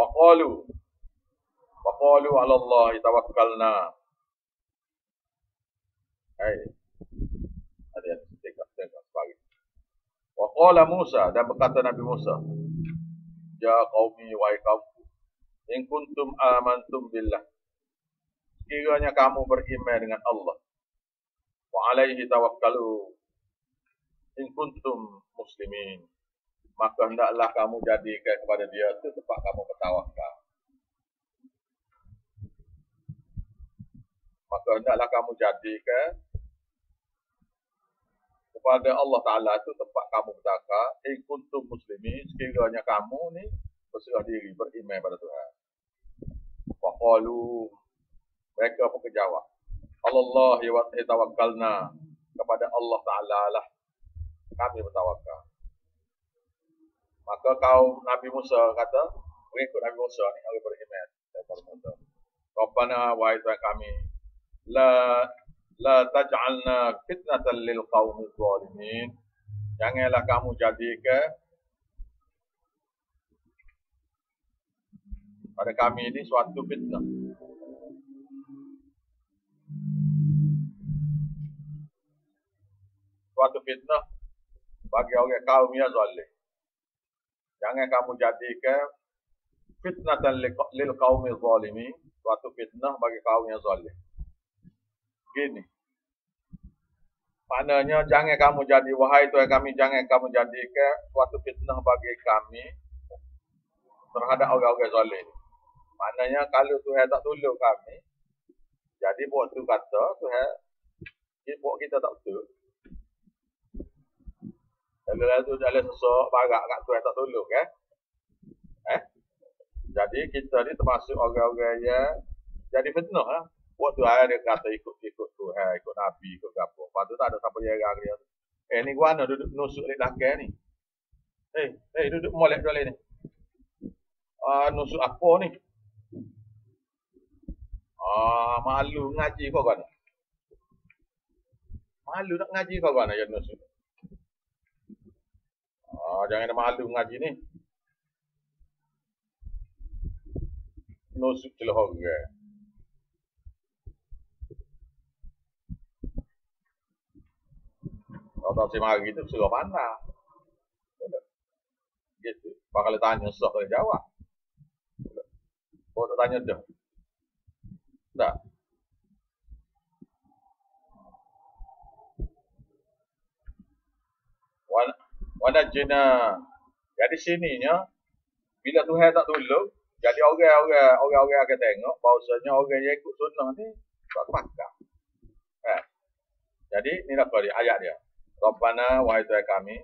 Waqalu ala Allah tawakkalna. Ada yang tingkat sebagi. Waqala Musa, dan berkata Nabi Musa, ya qaumi wa kaumku, in kuntum amantum billah, sekiranya kamu beriman dengan Allah, wa alaihi tawakkalu in kuntum muslimin, maka hendaklah kamu jadikan kepada dia itu tempat kamu bertawakal. Maka hendaklah kamu jadikan kepada Allah Ta'ala itu tempat kamu bertawakal. In kuntum muslimin, sekiranya kamu ni berserah diri, beriman pada Tuhan. Waqalu, mereka pun kejawab, Allah wa tawakkalna, kepada Allah Ta'ala lah kami bertawakal. Maka kaum Nabi Musa kata, mengikut Nabi Musa ni, orang beriman. Rabbana, wahai Tuhan kami, la taj'alna fitnatan lil qaumil zalimin, janganlah kamu jadikan pada kami ini suatu fitnah. Suatu fitnah bagi orang kaum yang zalim. Jangan kamu jadikan fitnatan lil qaumil zalimin, suatu fitnah bagi kaum yang zalim. Gini. Maknanya jangan kamu jadi, wahai Tuhan kami, jangan kamu jadikan suatu fitnah bagi kami terhadap orang-orang zalim. Maknanya kalau Tuhan tak tolong kami, jadi buat tu kata Tuhan, buat kita tak betul. Kalau tu jalan sesuatu barak kat Tuhan tak tolong kan? Jadi kita ni termasuk orang-orang yang jadi fitnah lah. Buat Tuhan dia kata ikut Tuhan, ikut Nabi, ikut apa. Lepas tu tak ada siapa jaga dia. Ni gua mana duduk nusuk di belakang ni. Duduk molek dulu ni. Nusuk apa ni? Malu ngaji kau kan? Malu nak ngaji kau kan yang nusuk. Jangan ada malu ngaji ni. Nusuk celah orang. Kalau tak mari tu suruh mana? Gitu. Bakal tanya susah boleh jawab. Kau tak tanya dah. Tak. Wanajina. Jadi sininya bila Tuhan tak tolong, jadi orang-orang akan tengok bahawasanya orang yang ikut sunnah ni tak pakar. Jadi inilah ayat dia. Rabbana, wahai Tuhan kami,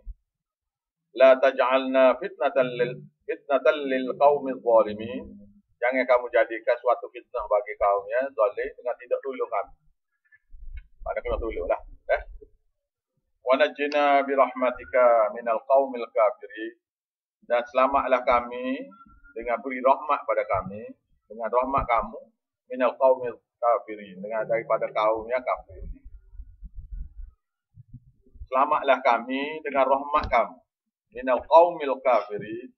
la taj'alna fitnatan lil qaumil zalimin, jangan kamu jadikan suatu fitnah bagi kaum yang zalim dengan tidak tolong kami. Mana kena tolonglah. Wa najjina bi rahmatika minal qaumil kafirin, dan selamatlah kami dengan beri rahmat pada kami, dengan rahmat kamu, minal qaumil kafirin, dengan daripada kaum yang kafir. Selamatlah kami dengan rahmat kamu, minal qaumil kafirin,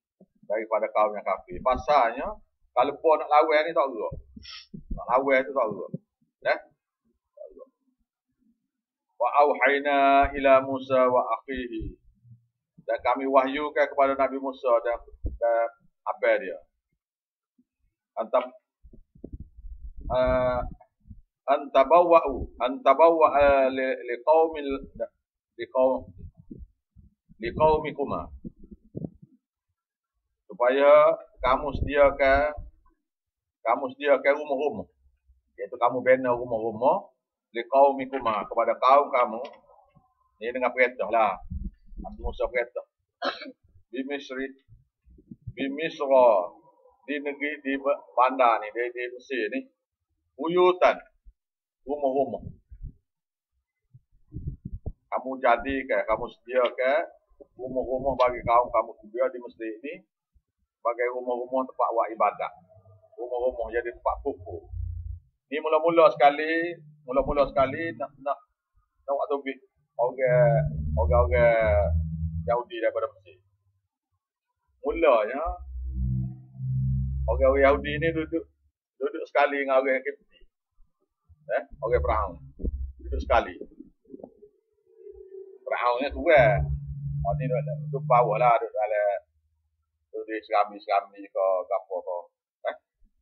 daripada kaum yang kafir. Pasalnya kalau pun nak lawan ni tak gua. Nak lawan tu tak gua. Wa auhayna ila Musa wa akhihi, dan kami wahyukan kepada Nabi Musa dan abang dia. Antabawwa liqaumikuma, supaya kamu sediakan kamu sediakan rumah-rumah. Iaitu kamu bina rumah-rumah liqaumikum kepada kaum kamu. Ini dengan perintah lah. Nabi Musa perintah. Di Misra, di negeri, di bandar ni, di Mesir ni, buyutan, rumah-rumah. Kamu jadikan, kamu sediakan rumah-rumah bagi kaum kamu juga di Mesir ni sebagai rumah-rumah tempat buat ibadat. Rumah-rumah jadi tempat kumpul. Ni mula-mula sekali nak buat topik orang Yahudi daripada Mesir. Mulanya orang Yahudi ni duduk sekali dengan orang Kipti. Orang Firaun. Duduk sekali. Firaunnya kuat. Ni duduk bawah lah, duduk dalam serambi ke apa ke.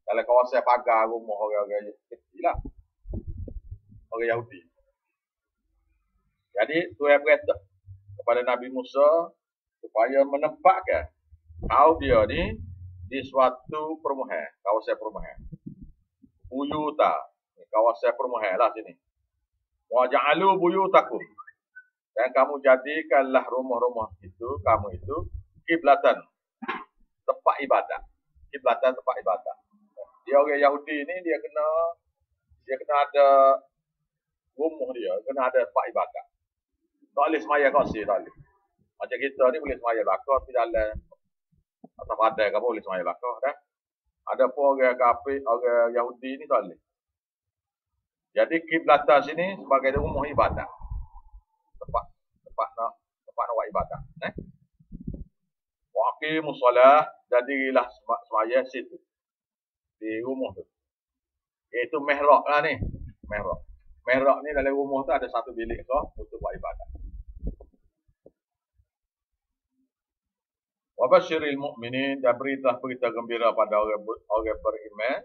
Dalam kawasan pagar rumah orang-orang Kipti lah. Orang Yahudi. Jadi Tuhan perintah kepada Nabi Musa supaya menempatkan kaum dia ni di suatu perumahan, kawasan perumahan. Buyuta, kawasan perumahan lah sini. Wa ja'alu buyutakum. Dan kamu jadikanlah rumah-rumah itu, kamu itu kiblatan, tempat ibadat. Kiblatan tempat ibadat. Dia orang Yahudi ni dia kena ada rumah dia, kena ada tempat ibadat. Tak boleh semaya kosir, tak boleh. Macam kita ni boleh semaya belakang, tapi dalam atau padai ke boleh semaya belakang. Ada pun orang kafir, orang Yahudi ni tak boleh. Jadi kiblatan sini sebagai rumah ibadat. Tempat nak buat ibadat. Wa aqimus solah, jadilah semaya situ. Di rumah tu. Iaitu mihrab lah ni. Mihrab. Mihrab ni dalam rumah tu ada satu bilik kau untuk buat ibadat. Wa basyiril mu'minin, dan berita gembira pada orang beriman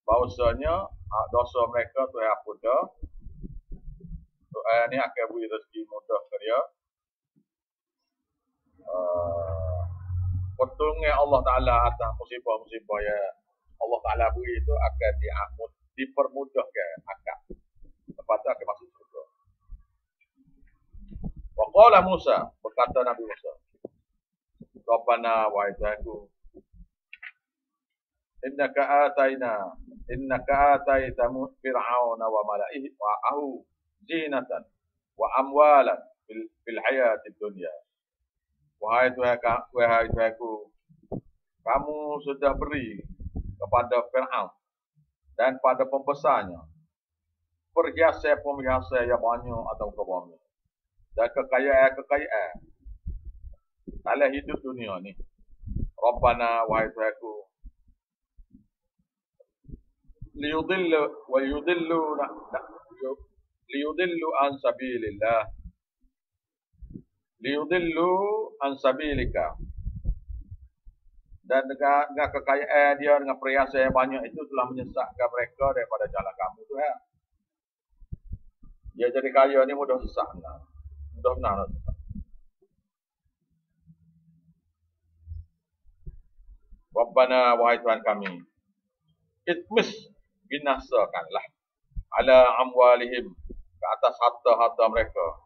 bahawasanya dosa mereka Tuhan hapus dah. Tuhan ni akan beri rezeki mudah ke dia. Pertolongan Allah Ta'ala atas musibah-musibah yang Allah Ta'ala beri itu akan dipermudahkan akal. Lepas tu akan masuk surga. Wa qala Musa, berkata Nabi Musa, Rabbana wa Tuhanku, innaka ataita fir'auna wa mala'ihi wa ahu zinatan wa amwalan fil hayatid dunya. Wahai Tuhanku, kamu sudah beri kepada Fir'aun dan pada pembesarnya perhiasan yang banyak atau kebanyakan dan kekayaan dalam hidup dunia ni. Rabbana wahai Tuhanku, liyudillu an sabilillah, liyudillu an sabilika, dan dengan kekayaan dia, dengan perhiasan yang banyak itu telah menyesatkan mereka daripada jalan kamu Tuhan. Dia jadi kaya ni mudah sesat. Mudah benar sesat. Rabbana wahai Tuhan kami, itmis, binasakanlah ala amwalihim, ke atas harta-harta mereka,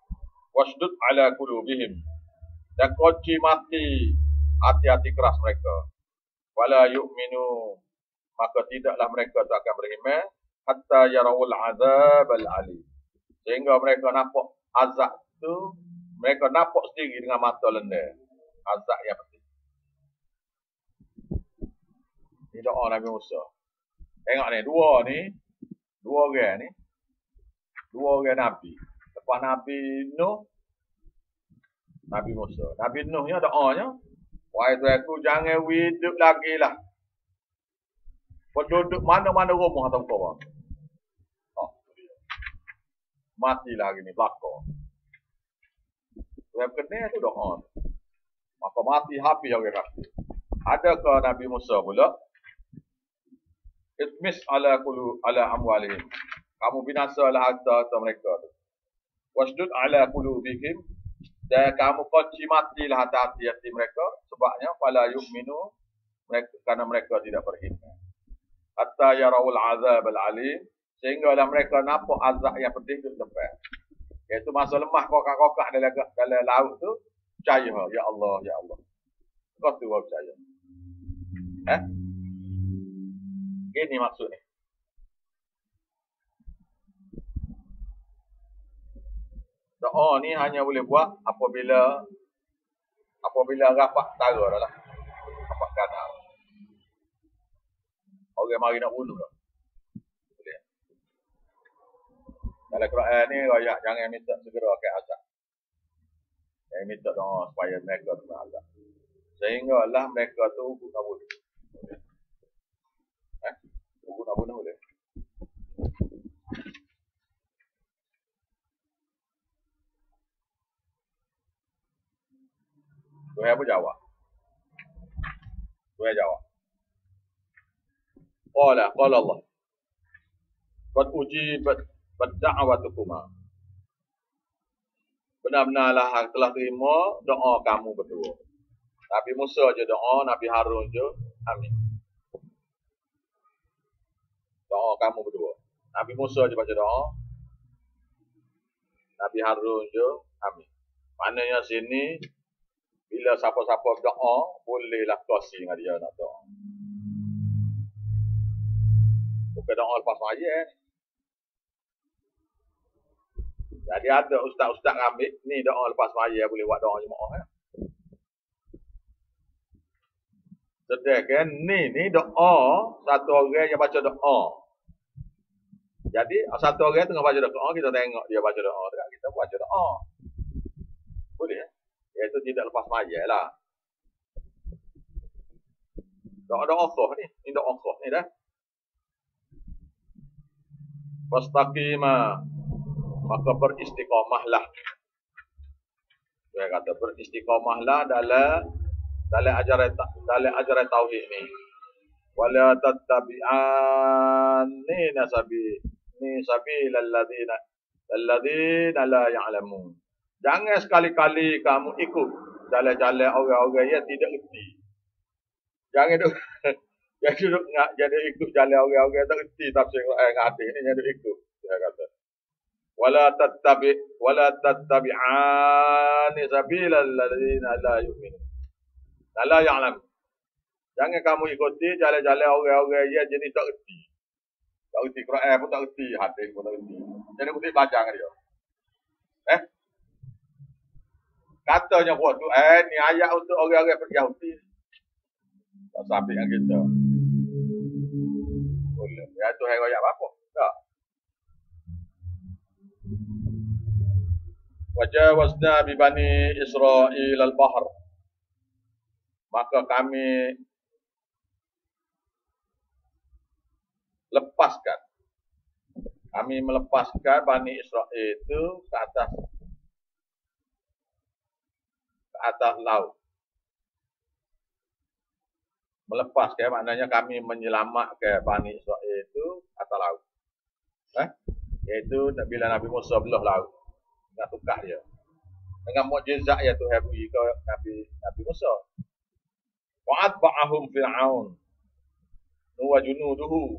wasdud ala qulubihim, dan kunci mati hati-hati keras mereka, wala yu'minu, maka tidaklah mereka tu akan beriman hatta yarawul azabal alim, sehingga mereka nampak azab tu, mereka nampak sendiri dengan mata lenda azab yang penting. Ini doa Nabi Musa. Tengok ni, dua orang Nabi. Lepas Nabi Nuh, Nabi Musa. Nabi Nuhnya doanya, wahai Tuhanku, jangan hidup lagi lah penduduk mana-mana rumah atau korang. Mati lagi ni, belakang. Tuhan kena tu doa. Maka mati habis orang kafir. Adakah Nabi Musa pula? Itmis ala amwalihim, kamu binasalah harta mereka tu. Wasdud ala qulubihim, dan kamu kunci matilah hati-hati mereka, sebabnya fala yu'minu, mereka, karena mereka tidak beriman. hatta yarawul azab al-alim, sehinggalah mereka nampak azab yang pedih di depan. Iaitu masa lemah kokak-kokak dalam laut tu, percaya, ya Allah, ya Allah. Kau tu percaya. Ini maksudnya. Doa ni hanya boleh buat apabila rapat tara dah lah. Rapat kanan. Orang mari nak bunuh dah. Boleh. Dalam Quran ni royak jangan minta segera ke azab. Jangan minta doa supaya mereka tu azab. Sehinggalah mereka tu guna bunuh. Guna bunuh boleh. Tuhan pun jawab. Tuhan jawab. Qala Allah. Qad ujibat da'watukuma. Benar-benarlah telah terima doa kamu berdua. Nabi Musa je doa, Nabi Harun je amin. Doa kamu berdua. Nabi Musa je baca doa, Nabi Harun je amin. Maknanya sini bila siapa-siapa doa, bolehlah kongsi dengan dia nak doa. Bukan doa lepas mayat. Jadi ada ustaz-ustaz ambil ni doa lepas mayat boleh buat doa jemaah. Sedangkan ni doa satu orang yang baca doa. Jadi satu orang tengah baca doa, kita tengok dia baca doa, kita baca doa. Boleh. Iaitu tidak lepas mayat lah. Doa-doa khuf ni. Ini doa khuf ni dah. Fastaqima, maka beristiqamahlah. Dia kata beristiqamahlah dalam ajaran tauhid ni. Wala tattabi'ani sabilal ladzina la ya'lamun. Jangan sekali-kali kamu ikut jalan-jalan orang-orang yang tidak erti. Jangan duk jadi ikut jalan orang-orang tak erti tafsir Quran hadis ni, jangan ikut. Dia kata wala tattabi'ani sabilal ladzina la yu'minun. La ya'lam. Jangan kamu ikuti jalan-jalan orang-orang yang jadi tak erti. Tak erti Quran pun tak erti, hadis pun tak erti. Jadi mesti baca dengan dia. Katanya buat tu, ni ayat untuk orang-orang Yahudi. Tak sampai dengan kita. Boleh. Ya tu ayat apa? Tak. Wajawazna bi bani Israil al-bahr. Maka kami melepaskan Bani Israel itu ke atas laut. Melepaskan maknanya kami menyelamatkan Bani Israel itu atas laut. Iaitu bila Nabi Musa belah laut dengan tukar dia. Dengan mukjizat yang Tuhan beri ke Nabi Musa. Wa'atba'ahum Fir'aun wa junuduhu,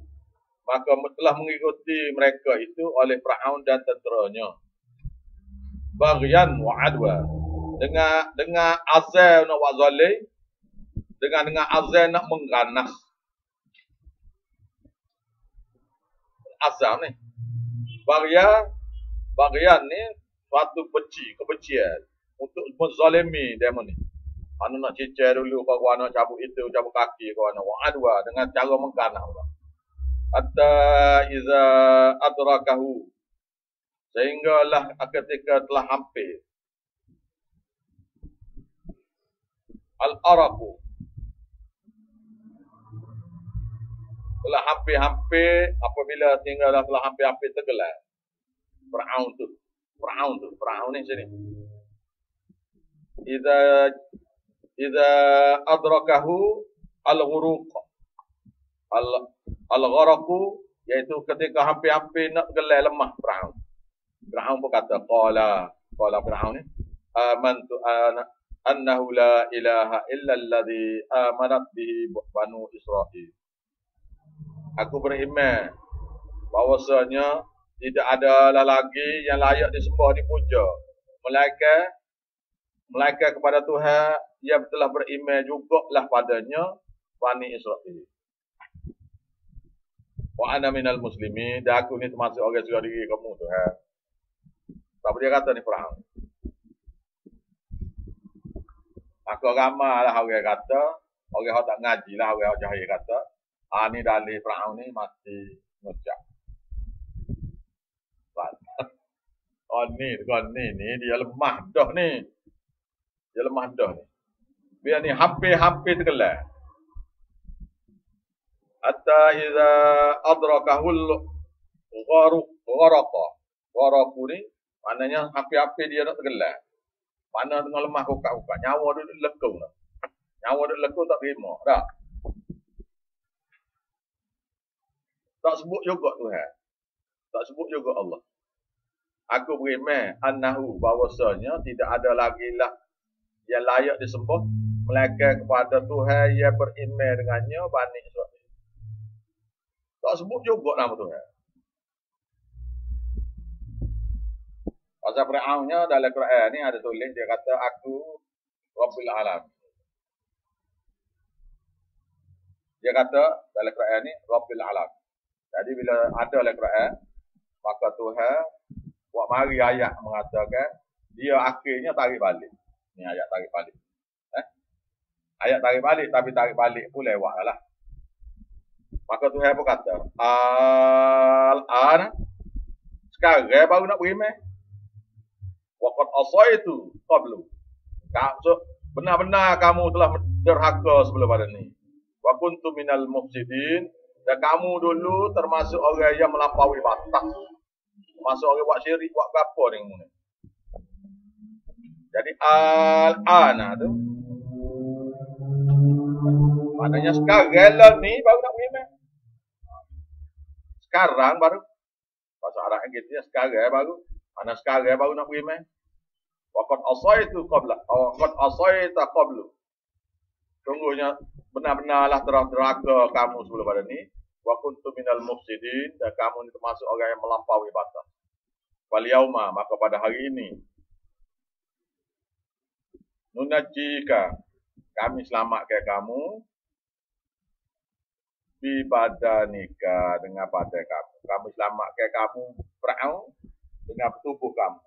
maka telah mengikuti mereka itu oleh Fir'aun dan tenteranya. Baghyan wa adwa, dengan azal nak buat zalim, dengan azal nak mengganas. Azal ni baghyan ni suatu kebencian untuk menzalimi demo ni. Anu nak cicir dulu, kau nak cabut itu, cabut kaki, kau nak wa'adwa dengan cara mengganas. Hatta iza adrakahu, sehinggalah ketika telah hampir al-araku, telah hampir-hampir, apabila tinggallah telah hampir-hampir tenggelam. Fir'aun ni sini. Iza adrakahu al-ghuruq. Al-gharaku, iaitu ketika hampir-hampir nak tenggelam lemah Fir'aun. Fir'aun pun kata, qala Fir'aun ni, amantu annahu la ilaha illa alladhi amanat bihi banu Israil. Aku beriman bahwasanya tidak ada lagi yang layak disembah dipuja melainkan kepada Tuhan yang telah beriman jugalah padanya Bani Israel. Wa ana minal muslimin, dan aku ni termasuk orang surga diri kamu Tuhan. Tapi dia kata ni Firaun. Aku ramai lah orang kata, orang yang tak ngaji lah, orang yang jahil kata, ni dalil Firaun ni mati ngucap. Ni dia lemah dah ni. Dia lemah dah ni. Biar ni hampir terkelar. Hatta iza adrakahul gharaku ni maknanya hampir dia nak tergelar. Mana tengah lemah kokak-kokak, nyawa dia lekung dah. Nyawa dia lekung tak terima dah. Tak sebut juga Tuhan. Tak sebut juga Allah. Aku beriman annahu bahwasanya tidak ada lagi lah yang layak disembah melainkan kepada Tuhan yang beriman dengannya Bani Israel. Tak sebut juga nama Tuhan. Pasal Fir'aunnya dalam Quran ni ada tulis dia kata aku Rabbil Alam. Dia kata dalam Quran ni Rabbil Alam. Jadi bila ada dalam Quran maka Tuhan buat mari ayat mengatakan dia akhirnya tarik balik. Ni ayat tarik balik. Ayat tarik balik tapi tarik balik pun lewat lah. Maka Tuhan pun kata al-an sekarang baru nak beriman. Waqad asaitu qablu. Benar-benar kamu telah derhaka sebelum pada ni. Wa kuntu minal mufsidin, dan kamu dulu termasuk orang yang melampaui batas. Termasuk orang buat syirik, buat apa ni. Jadi al-ana tu maknanya sekarang ni baru nak beriman. Sekarang baru. Bahasa Arab yang gitu ya, sekarang baru. Mana sekarang baru nak beriman. Waqad asaitu qabla. Waqad asaita qablu. Sungguhnya benar-benarlah telah derhaka kamu sebelum pada ni. Wa kuntu minal mufsidin, dan kamu ni termasuk orang yang melampaui batas. Wal yauma, maka pada hari ini nunajjika, kami selamatkan kamu bi badanika, dengan badan kamu. Kami selamatkan kamu Fir'aun dengan tubuh kamu.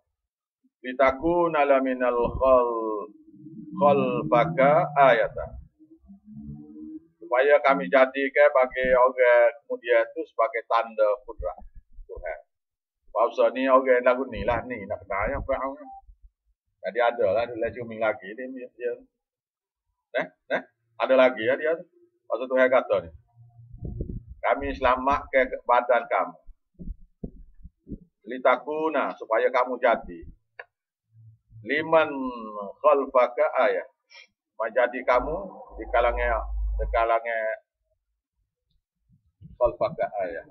Litakuna laminal khalfaka ayatan, supaya kami jadikan bagi orang kemudian itu sebagai tanda kudrat Tuhan. Bahasa ni orang lagu ni lah ni nak kenal yang Fir'aun. Jadi ada lah dia cumi lagi dia. Ada lagi ya dia. Pasal Tuhan kata ni, kami selamatkan badan kamu. Litakuna, supaya kamu jadi liman khalfaka ayat, menjadi kamu di kalangan khalfaka ayat.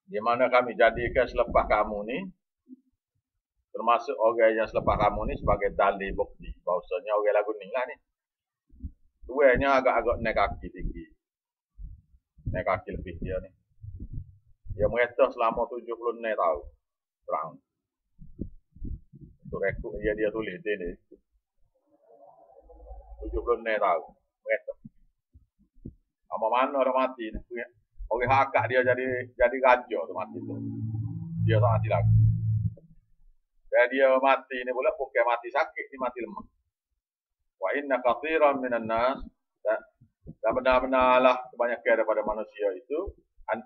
Di mana kami jadikan selepas kamu ni, termasuk orang yang selepas kamu ni sebagai dalil bukti bahawasanya orang lagu ni lah ni. Tuanya agak-agak naik kaki tinggi. Naik kaki lebih dia ni. Dia mereka selama 76 tahun. Perang. Untuk rekod dia tulis ni. 76 tahun. Mereka. Sama mana orang mati ni. Orang hakak dia jadi raja tu mati tu. Dia tak mati lagi. Dan dia mati ni pula bukan mati sakit, dia mati lemah. Wa inna katsiran minan nas, dan benar-benarlah kebanyakan daripada manusia itu an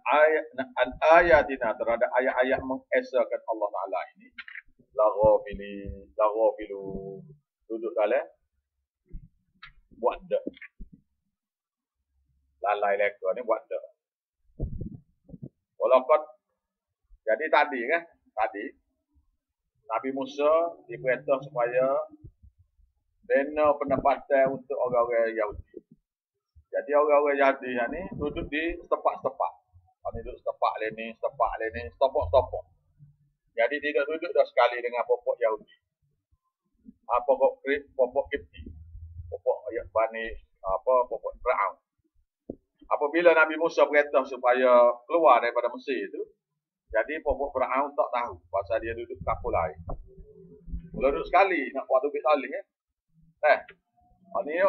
ayatina, terhadap ayat-ayat mengesakan Allah Taala ini laghafilu duduk dalam buat dak. Lalai leka ni buat dak. Walaupun jadi tadi Nabi Musa diperintah supaya bina pendapatan untuk orang-orang Yahudi. Jadi orang-orang Yahudi ni duduk di setepak-setepak. Ini duduk setepak ni, setopok-setopok. Jadi tidak duduk dah sekali dengan pokok Yahudi. Pokok Kipti. Pokok Bani, pokok Fir'aun. Apabila Nabi Musa perintah supaya keluar daripada Mesir itu, jadi pokok Fir'aun tak tahu pasal dia duduk kapul lain. Kalau duduk sekali nak buat tubik saling ini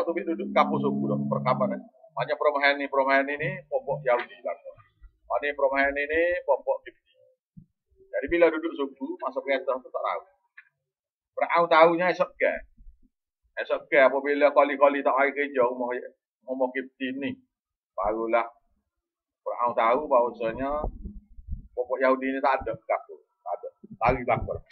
tubik duduk kapul suku dah perkapan hanya perumahan ini pokok Yahudi lah. Ini perumahan ini pokok Kipti. Jadi bila duduk suku masa perintah tu tak tahu. Fir'aun tahunya esok ke apabila kali-kali tak hari kerja rumah Kipti ni, barulah Fir'aun tahu bahawasanya pokok Yahudi ni tak ada kapul, tak ada, lari belakang.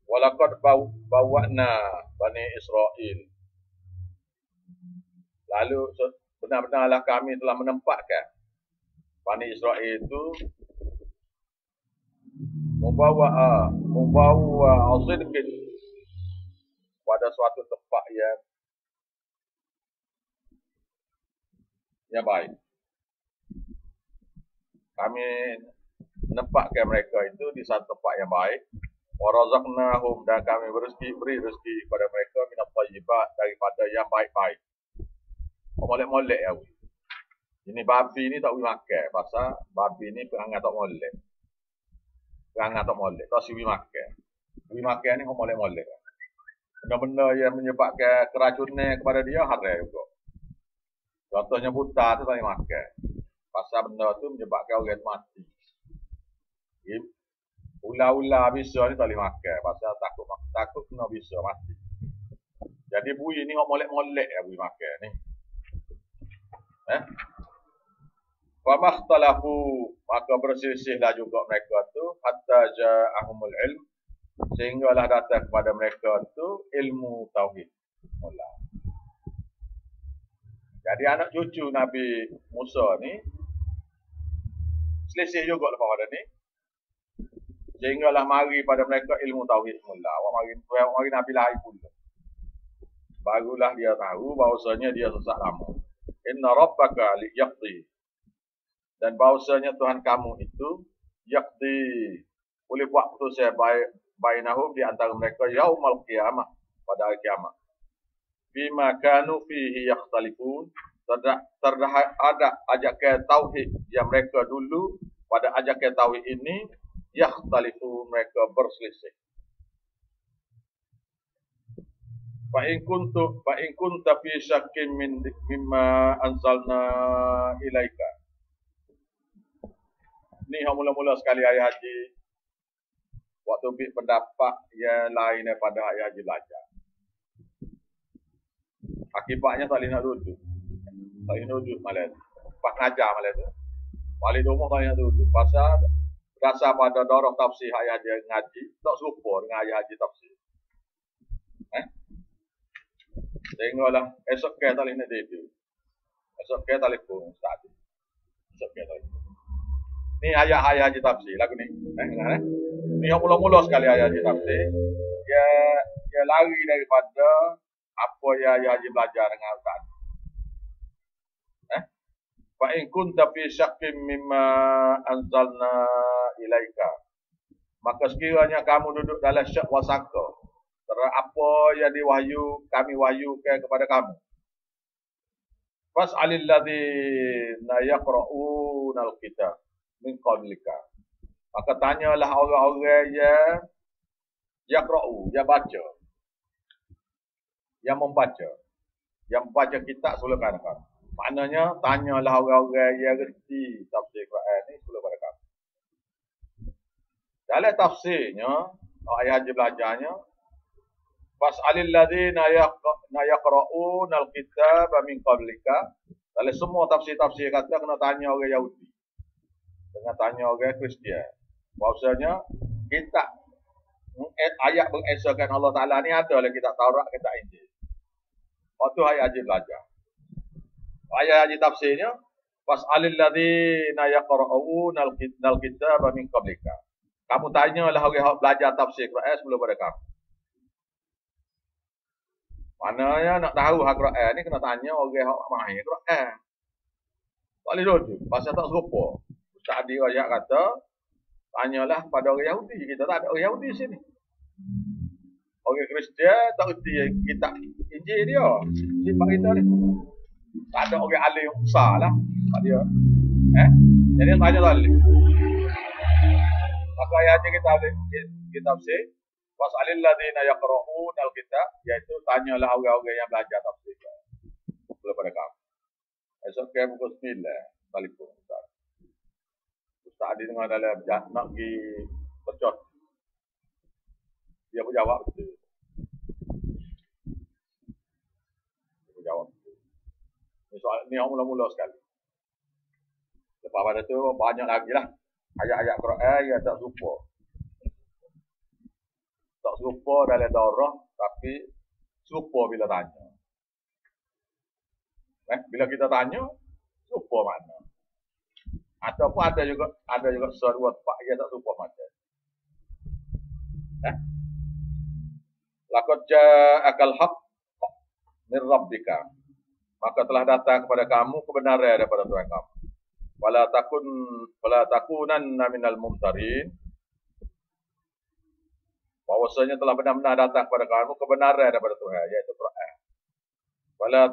Walaqad bawa'na Bani Israel. Lalu benar-benarlah kami telah menempatkan Bani Israel itu membawa sidqin pada suatu tempat yang baik. Kami menempatkan mereka itu di satu tempat yang baik. Wa razaqnahum, dan kami beri rezeki kepada mereka minat thayyibat, daripada yang baik-baik. Molek-molek ya. Ini babi ni tak boleh makan. Pasal babi ni perangai tak molek. Tak boleh makan. Boleh makan ni molek-molek. Benda-benda yang menyebabkan keracunan kepada dia haram juga. Contohnya buta tu tak boleh makan. Pasal benda tu menyebabkan orang mati. Ular-ular bisa ni tak boleh makan. Pasal takut kena bisa mati. Jadi bui ni molek-molek ya bui makan ni. Famakhtalafu, maka berselisihlah juga mereka tu hatta ja'ahumul ilm, sehinggalah datang kepada mereka tu ilmu tauhid. Mula. Jadi anak cucu Nabi Musa ni selisih juga lepas pada ni, sehinggalah mari pada mereka ilmu tauhid mula. Mari Nabi lahir pula, barulah dia tahu bahawasanya dia sesat lama. Inna rabbaka liyaqdi, dan bahawasanya Tuhan kamu itu yaqdi, boleh buat putusan bainahum, di antara mereka yaumal qiyamah, pada hari kiamat. Bima kanu fihi yakhtalifun, ada ajakan tauhid yang mereka dulu pada ajakan tauhid ini yakhtalifun, mereka berselisih. Fa in kunta fi syakkin mimma anzalna ilaika. Ni mula-mula sekali ayat haji. Waktu pendapat yang lain daripada ayat haji belajar. Akibatnya tak boleh nak duduk. Tak boleh duduk malam tu. Pak ngajar malam tu. Balik rumah tak boleh nak duduk. Pasal berdasar pada darah tafsir ayat haji ngaji, tak serupa dengan ayat haji tafsir. Sehinggalah esok ke tak boleh nak duduk. Esok ke tak boleh pun ustaz. Esok ke tak boleh. Ni ayat-ayat haji tafsir lagu ni. Ni yang mula-mula sekali ayat haji tafsir. Dia lari daripada apa yang ayat haji belajar dengan ustaz. Fa in kunta fi syakkin mimma anzalna ilaika. Maka sekiranya kamu duduk dalam syak wasangka terhadap apa yang kami wahyukan kepada kamu. Fas'alil ladzina yaqra'una al-kitab min qablika. Maka tanyalah orang-orang yang yaqra'u, yang baca. Yang membaca kitab sebelum kamu. Maknanya tanyalah orang-orang yang reti tafsir Quran ni sebelum pada kamu. Dalam tafsirnya, ayat haji belajarnya, fas'alil ladzina yaqra'una al-kitab min qablika. Dalam semua tafsir-tafsir kata kena tanya orang Yahudi. Dengan tanya orang Kristian. Bahawasanya kitab ayat mengesahkan Allah Ta'ala ni ada dalam kitab Taurat, kitab Injil. Waktu ayat haji belajar. Ayat haji tafsirnya, was'alil ladzina yaqra'una al-kitaba min qablika. Kamu tanyalah orang yang belajar tafsir Quran sebelum pada kamu. Mananya nak tahu hak Quran ni kena tanya orang yang mahir Quran. Tak boleh duduk, pasal tak serupa. Ustaz Adi Rajak kata, tanyalah pada orang Yahudi. Kita tak ada orang Yahudi sini. Orang Kristian tak erti kitab Injil dia. Sifat kita ni. Tak ada orang alim yang besar lah. Tak dia. Jadi tanya tadi. Maka ayat kita tafsir. Was'alil ladzina yaqra'una al-kitab, iaitu tanyalah orang-orang yang belajar tafsir. Belum pada kamu. Esok ke pukul 9. Assalamualaikum. Ustaz Adi dengar dalam nak pergi bercot. Dia berjawab betul. Dia berjawab betul. Ini soal ni yang mula-mula sekali. Lepas pada tu banyak lagi lah. Ayat-ayat Quran yang tak serupa. Tak serupa dalam darah, tapi serupa bila tanya. Bila kita tanya, serupa mana? Ataupun ada juga serupa tempat yang tak serupa mana? Laqad ja'akal haqq min rabbika. Maka telah datang kepada kamu kebenaran daripada Tuhan kamu. Wala takunanna minal mumtarin. Bahwasanya telah benar-benar datang kepada kamu kebenaran daripada Tuhan, yaitu Quran. Wala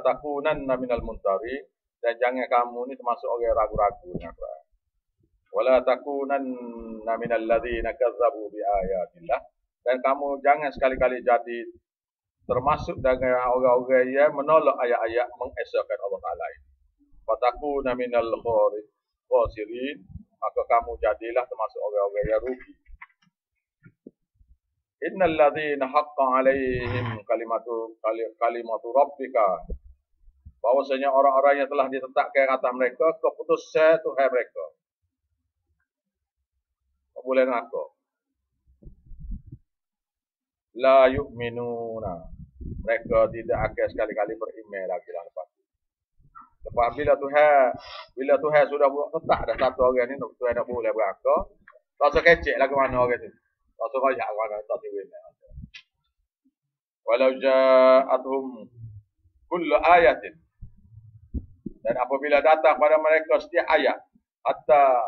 takunanna minal mumtarin, dan jangan kamu ni termasuk orang yang ragu-ragu dengan Quran. Wala takunanna minal ladzina kazzabu bi ayatillah, dan kamu jangan sekali-kali jadi termasuk dengan orang-orang yang menolak ayat-ayat mengesahkan Allah Taala ini. Fatakuna minal khasirin, maka kamu jadilah termasuk orang-orang yang rugi. Innal ladzina haqqa 'alaihim kalimatu rabbika, bahwasanya orang-orang yang telah ditetapkan atas mereka keputusan Tuhan mereka. Boleh ngaku. La yu'minuna, mereka tidak akan sekali-kali beriman lagi lepas. Lepas bila Tuhan sudah tetap dah satu orang ni, Tuhan dah boleh berangkat, tak usah kecek lah ke mana orang tu. Tak usah banyak mana, tak usah beriman. Walau ja'atuhum kullu ayatin, dan apabila datang pada mereka setiap ayat, hatta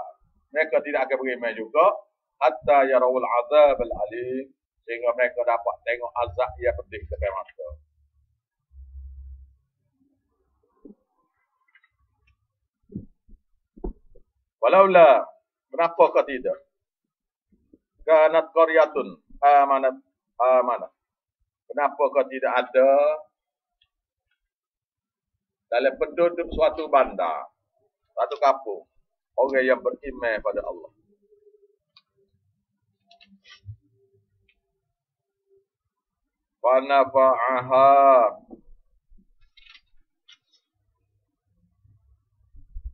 mereka tidak akan beriman juga, hatta yarawul azab al-alim, sehingga mereka dapat tengok azab yang pedih depan mata. Walaula, kenapa kau tidak? Kanat qaryatun amanat. Kenapa kau tidak ada dalam penduduk suatu bandar, suatu kampung, orang yang beriman pada Allah?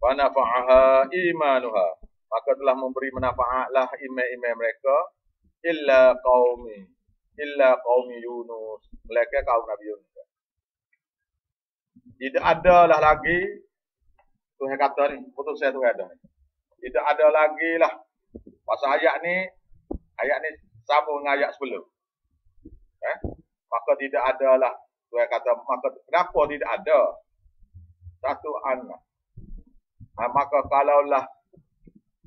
Fanafa'aha imanuha, maka telah memberi manfaatlah iman mereka illa qaumi Yunus, mereka kaum Nabi Yunus. Tidak adalah lagi, Tuhan kata ni, putus saya Tuhan ada. Tidak ada lagi lah. Pasal ayat ni sambung dengan ayat sebelum. Maka tidak adalah, Tuhan kata, maka kenapa tidak ada satu anak? Maka kalaulah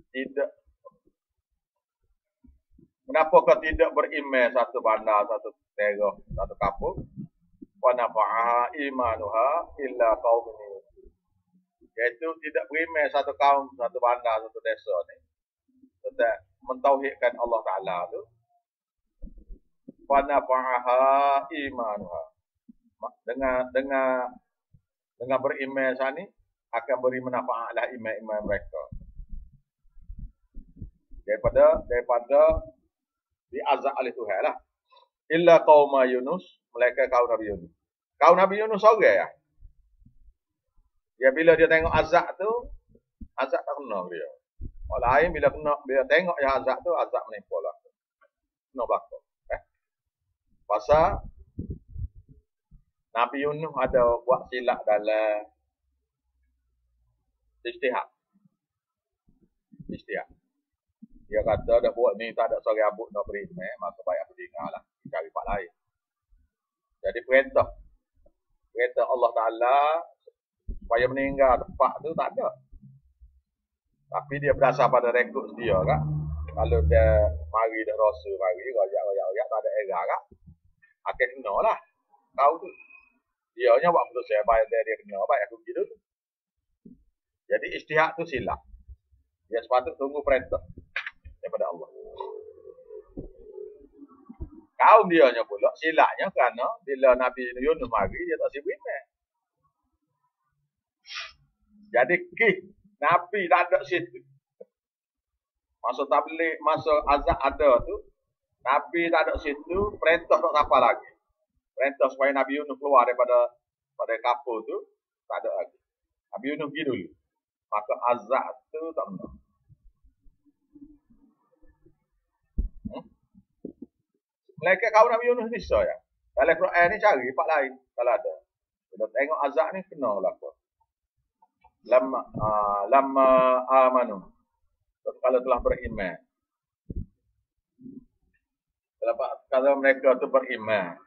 tidak, kenapa kau tidak beriman satu bandar, satu daerah, satu kampung? Wa nafa'aha imanuha illa qaumin Yunus, iaitu tidak beriman satu kaum, satu bandar, satu desa ni, tetap mentauhidkan Allah Ta'ala tu. Wa nafa'aha imanuha, dengan beriman sani akan beri manfaatlah iman mereka daripada diazab oleh Tuhan lah. Illa qauma Yunus, mereka kaum Nabi Yunus. Kaum Nabi Yunus orang ya. Ya bila dia tengok azab tu, azab tak kena dia. Orang lain bila tengok yang azab tu, azab menimpa lah. Kena belakang. Pasal Nabi Yunus ada buat silap dalam ijtihad. Dia kata dah buat ni tak ada seorang abut nak beri maka baik aku dengar lah. Cari part lain. Jadi perintah Allah Ta'ala supaya meninggal tempat tu tak ada. Tapi dia berdasar pada rekod dia kan. Kalau dia mari dah rasa mari, royak tak ada error kan. Akhir kena lah. Kau tu. Dia nya buat betul saya bayar dia kena baik aku gitu. Jadi ijtihad tu silap. Dia sepatut tunggu perintah daripada Allah. Kaum dia nya pula silapnya kerana bila Nabi Yunus mari dia tak sibuk iman. Jadi Nabi tak ada situ. Masa tabligh, masa azab ada tu, Nabi tak ada situ, perintah tak apa lagi. Perintah supaya Nabi Yunus keluar daripada kapal tu, tak ada lagi. Nabi Yunus pergi dulu. Maka azab tu tak benar. Malaikat kaum Nabi Yunus ni ya. Dalam Quran ni cari part lain kalau ada. Kita tengok azab ni kena berlaku. Lama amanu. Kalau telah beriman. Kalau mereka tu beriman.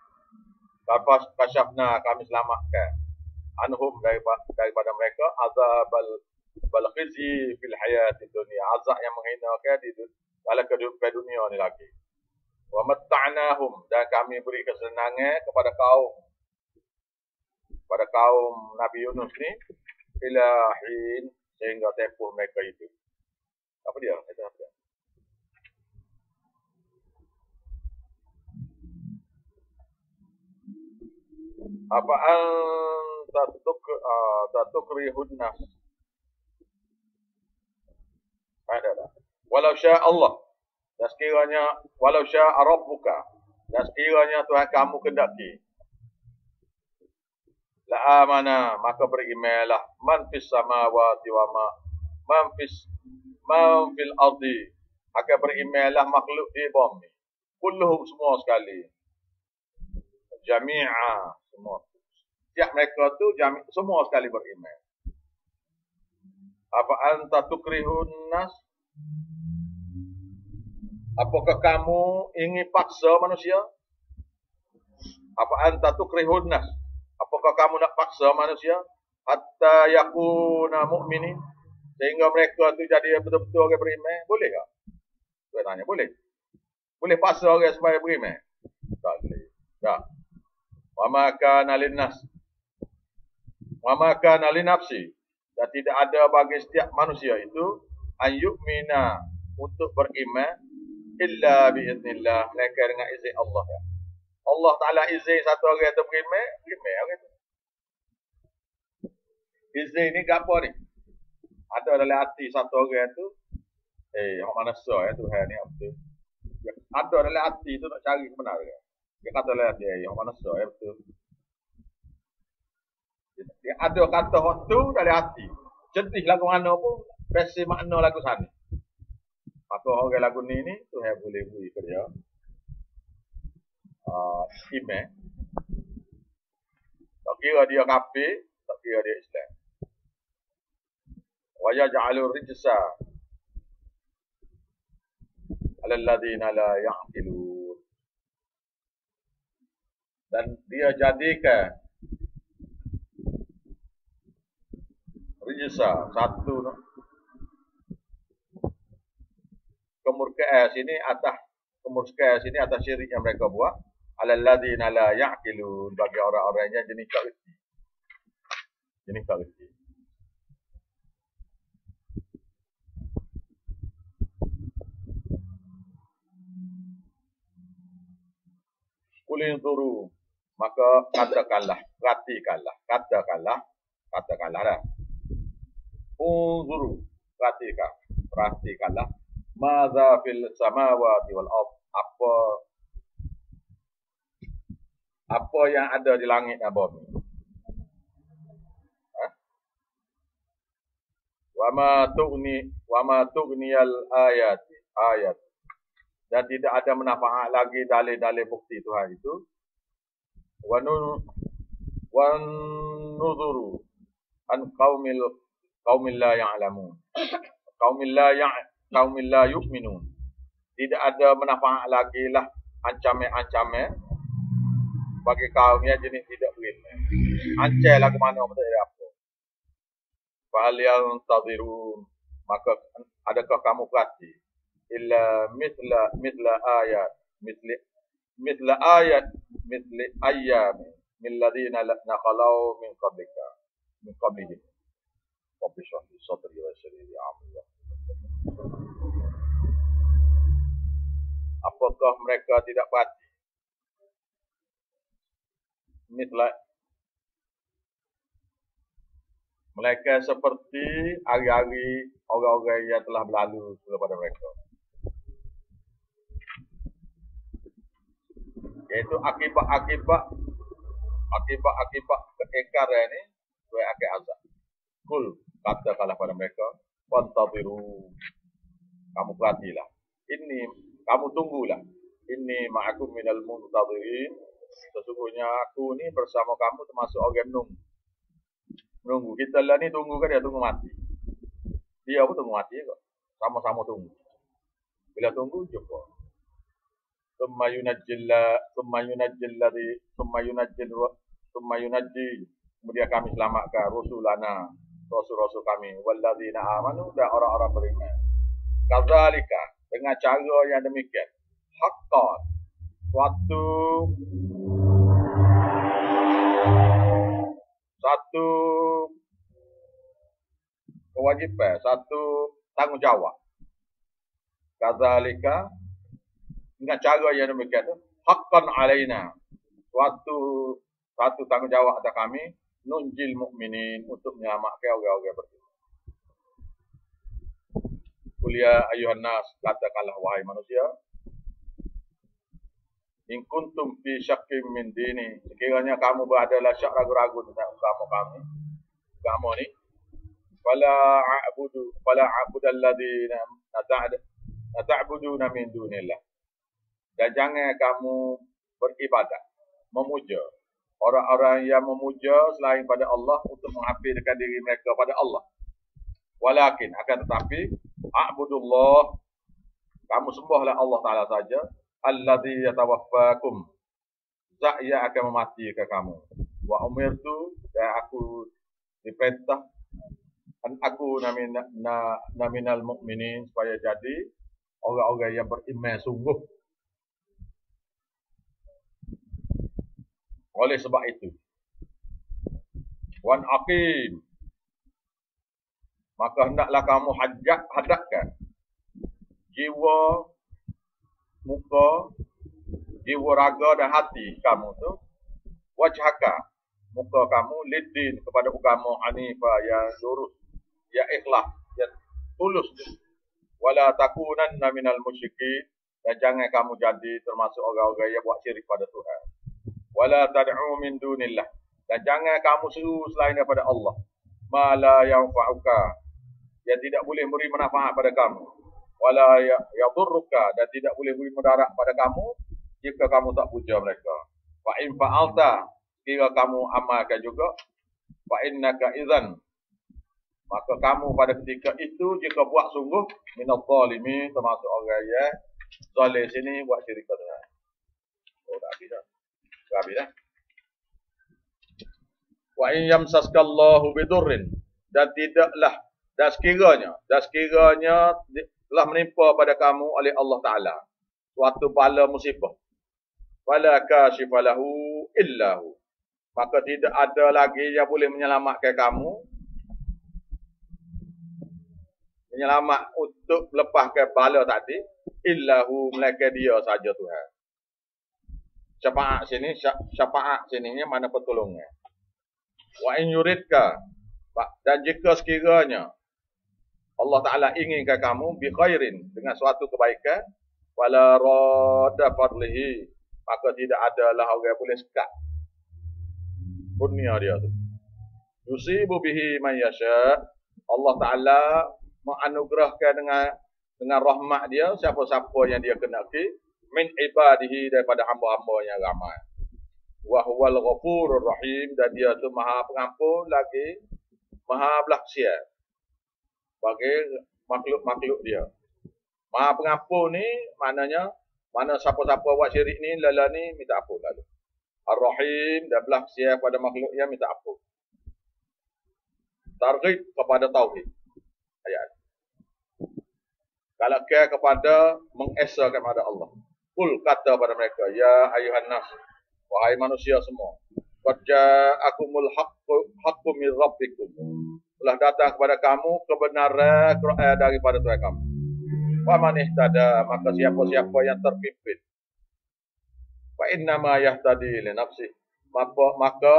Lepas kasyafna kami selamatkan. Anhum daripada mereka azabal khizi fil hayati dunia. Azab yang menghinakan di dalam kehidupan dunia ni lagi. Wa matta'nahum, dan kami beri kesenangan kepada kaum Nabi Yunus ni ilahin sehingga tempoh mereka itu. Apa dia? Apa tatukrihun nas. Ada. Walau syaa Allah, dan sekiranya walau syaa rabbuka, dan sekiranya Tuhan kamu kehendaki, la amana, maka berimanlah man fis samawati wa man fil ardi, akan berimanlah makhluk di bumi, kulluhum, semua sekali, jami'a, semua. Setiap mereka tu semua sekali beriman. Apa anta tukrihun nas? Apakah kamu ingin paksa manusia? Apa anta tukrihun nas? Apakah kamu nak paksa manusia hatta yakuna mu'minin, sehingga mereka tu jadi betul-betul orang beriman? Boleh tak? Saya tanya, boleh? Boleh paksa orang supaya beriman? Tak boleh. Tak. Wa ma kana linnas. Wa ma kana linafsi. Dan tidak ada bagi setiap manusia itu an yu'mina, untuk beriman, illa biiznillah, melainkan dengan izin Allah. Ya. Allah Ta'ala izin satu orang itu beriman orang itu. Izin ni apa ni? Ada dalam hati satu orang itu, orang manusia Tuhan ni betul. Ada dalam hati itu nak cari kebenaran. Dia kata dalam hati, orang manusia betul. Dia ada kata waktu dalam hati. Cetih lagu mana pun, versi makna lagu sana. Maka orang lagu ni Tuhan boleh beri ke dia iman. Tak kira dia kafir, tak kira dia Islam. Wa yaj'alur rijsa 'alal ladzina la ya'qilun. Dan dia jadikan rijsa satu kemurkaan sini atas syirik yang mereka buat, alal ladzina la ya'qilun, bagi orang-orang yang jenis tak reti. Kulin turu, maka katakanlah dah. Unzuru, perhatikanlah. Madza fil samawati wal ard, apa yang ada di langit dan bumi. Wa ma tughniyal ayat, dan tidak ada manfaat lagi dalil-dalil bukti Tuhan itu. wan nuzuru an qaumil la ya'lamun. Qaumil la yu'minun. Tidak ada manfaat lagi lah ancam-ancam bagi kaum yang jenis tidak beriman. Ancam lah ke mana pun tak ada apa. Fahal yantazirun, maka adakah kamu perhati illa mithla ayat mithla ayyam min ladina naqalau min qablihim. Rabbi shrah li sadri wa yassir li amri. Apakah mereka tidak perhati mereka seperti hari-hari orang-orang yang telah berlalu daripada mereka, yaitu akibat keingkaran ini sebagai akhir azab. Kul, katakanlah pada mereka, fantadhiru, kamu perhatilah, kamu tunggulah, inni ma'akum minal muntadhirin, sesungguhnya aku ni bersama kamu termasuk orang menunggu. Kita lah ni tunggu kan, dia tunggu mati. Dia pun tunggu mati kok. Sama-sama tunggu. Bila tunggu, jumpa. Thumma yunajji. Kemudian kami selamatkan rusulana, rasul-rasul kami. Walladzina amanu, dan orang-orang beriman. Kadzalika, dengan cara yang demikian. Haqqan, satu kewajipan, satu tanggungjawab. Kadzalika, dengan cara yang demikian tu, haqqan alaina, satu tanggungjawab atas kami, nunjil mukminin, untuk menyelamatkan orang-orang beriman. Qul ya ayyuhan nas, katakanlah wahai manusia, in kuntum fi syakkim min dini, sekiranya kamu beradalah syak ragu-ragu tentang agama ni, fala a'budalladzina ta'buduna min dunillah, dan jangan kamu beribadat, memuja orang-orang yang memuja selain pada Allah untuk menghafizkan diri mereka pada Allah. Walakin, akan tetapi, a'budullah, kamu sembahlah Allah Ta'ala saja, alladzi yatawaffakum, zat yang akan mematikan kamu. Wa umirtu, dan aku diperintah, an aku naminal mu'minin, supaya jadi orang-orang yang beriman sungguh. Oleh sebab itu, wan aqim, maka hendaklah kamu hadapkan jiwa, muka, jiwa, raga dan hati kamu tu, wajhaka, muka kamu, lidin, kepada agama hanifah yang lurus, yang ikhlas, yang tulus, wala takunanna minal musyrikin, dan jangan kamu jadi termasuk orang-orang yang buat syirik pada Tuhan. Wala tad'u min dunillah, dan jangan kamu seru selain daripada Allah, ma la yanfa'uka, yang tidak boleh beri manfaat pada kamu, wala yadurruka, dan tidak boleh beri mudarat pada kamu jika kamu tak puja mereka. Fa in fa'alta, jika kamu amalkan juga, fa innaka idzan, maka kamu pada ketika itu jika buat sungguh, minadh zalimin, termasuk orang yang zalim. Sini buat syirik pada Tuhan. Oh, dah habis dah. Wa in yamsaskallahu bidurrin, dan tidaklah, dan sekiranya telah menimpa pada kamu oleh Allah Ta'ala suatu bala musibah, fala kashifa lahu illahu, maka tidak ada lagi yang boleh menyelamatkan kamu, menyelamat untuk lepaskan bala tadi, illahu, melainkan dia saja Tuhan. Syafaat sini mana pertolongan. Wa in yuridka, dan jika sekiranya Allah Ta'ala inginkan kamu bi khairin, dengan suatu kebaikan, wala radda fadlihi, maka tidak adalah orang yang boleh sekat kurnia dia tu. Yusibu bihi man yasha, Allah Ta'ala menganugerahkan dengan rahmat dia siapa-siapa yang dia kenaki, min ibadihi, daripada hamba-hamba yang ramai. Wa huwal ghafurur rahim, dan dia tu maha pengampun lagi maha belas kasihan bagi makhluk-makhluk dia. Maha pengampun ni maknanya mana siapa-siapa buat syirik ni lala ni minta ampun lalu. Ar-Rahim, dan belas kasihan pada makhluk yang minta ampun. Targhib kepada tauhid. Ayat. Kalau care kepada mengesahkan kepada Allah. Kul kata pada mereka, ya ayuhan nas, wahai manusia semua, qad ja'akumul haqqu min rabbikum. Telah datang kepada kamu kebenaran daripada Tuhan kamu. Wa man ihtada, maka siapa-siapa yang terpimpin, fa innama yahtadi li nafsi, maka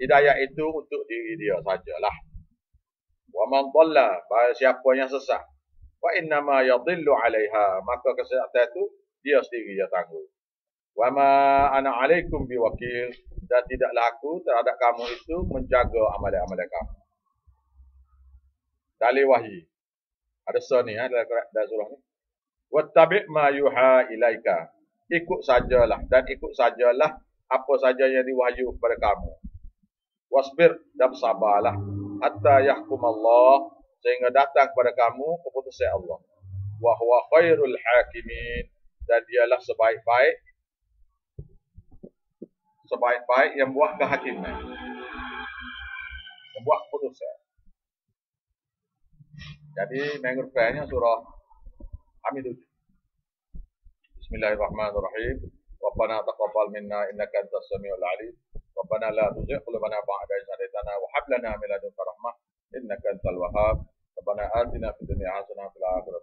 hidayah itu untuk diri dia sajalah. Wa man dhalla, siapa yang sesat, fa innama yadhillu 'alaiha, maka kesesatan itu dia sendiri yang tanggung. Wa ma ana 'alaikum biwakil, dan tidaklah aku terhadap kamu itu menjaga amalan-amalan kamu. Dalil wahyu. Ada ni dalam surah ni. Wattabi' ma yuha ilaika. Ikut sajalah dan ikut sajalah apa saja yang diwahyu kepada kamu. Wasbir, dan bersabarlah hatta yahkum Allah, sehingga datang kepada kamu keputusan Allah. Wa huwa khairul hakimin, dan dialah sebaik-baik yang buat kehakiman, yang buat keputusan. Jadi minggu depannya surah Hamid. Bismillahirrahmanirrahim. Rabbana taqabbal minna innaka antas samiul alim. Rabbana la tuzigh qulubana ba'da idh hadaytana wa hab lana min ladunka rahmah innaka antal wahhab. Rabbana atina fid dunya hasanah wa fil akhirati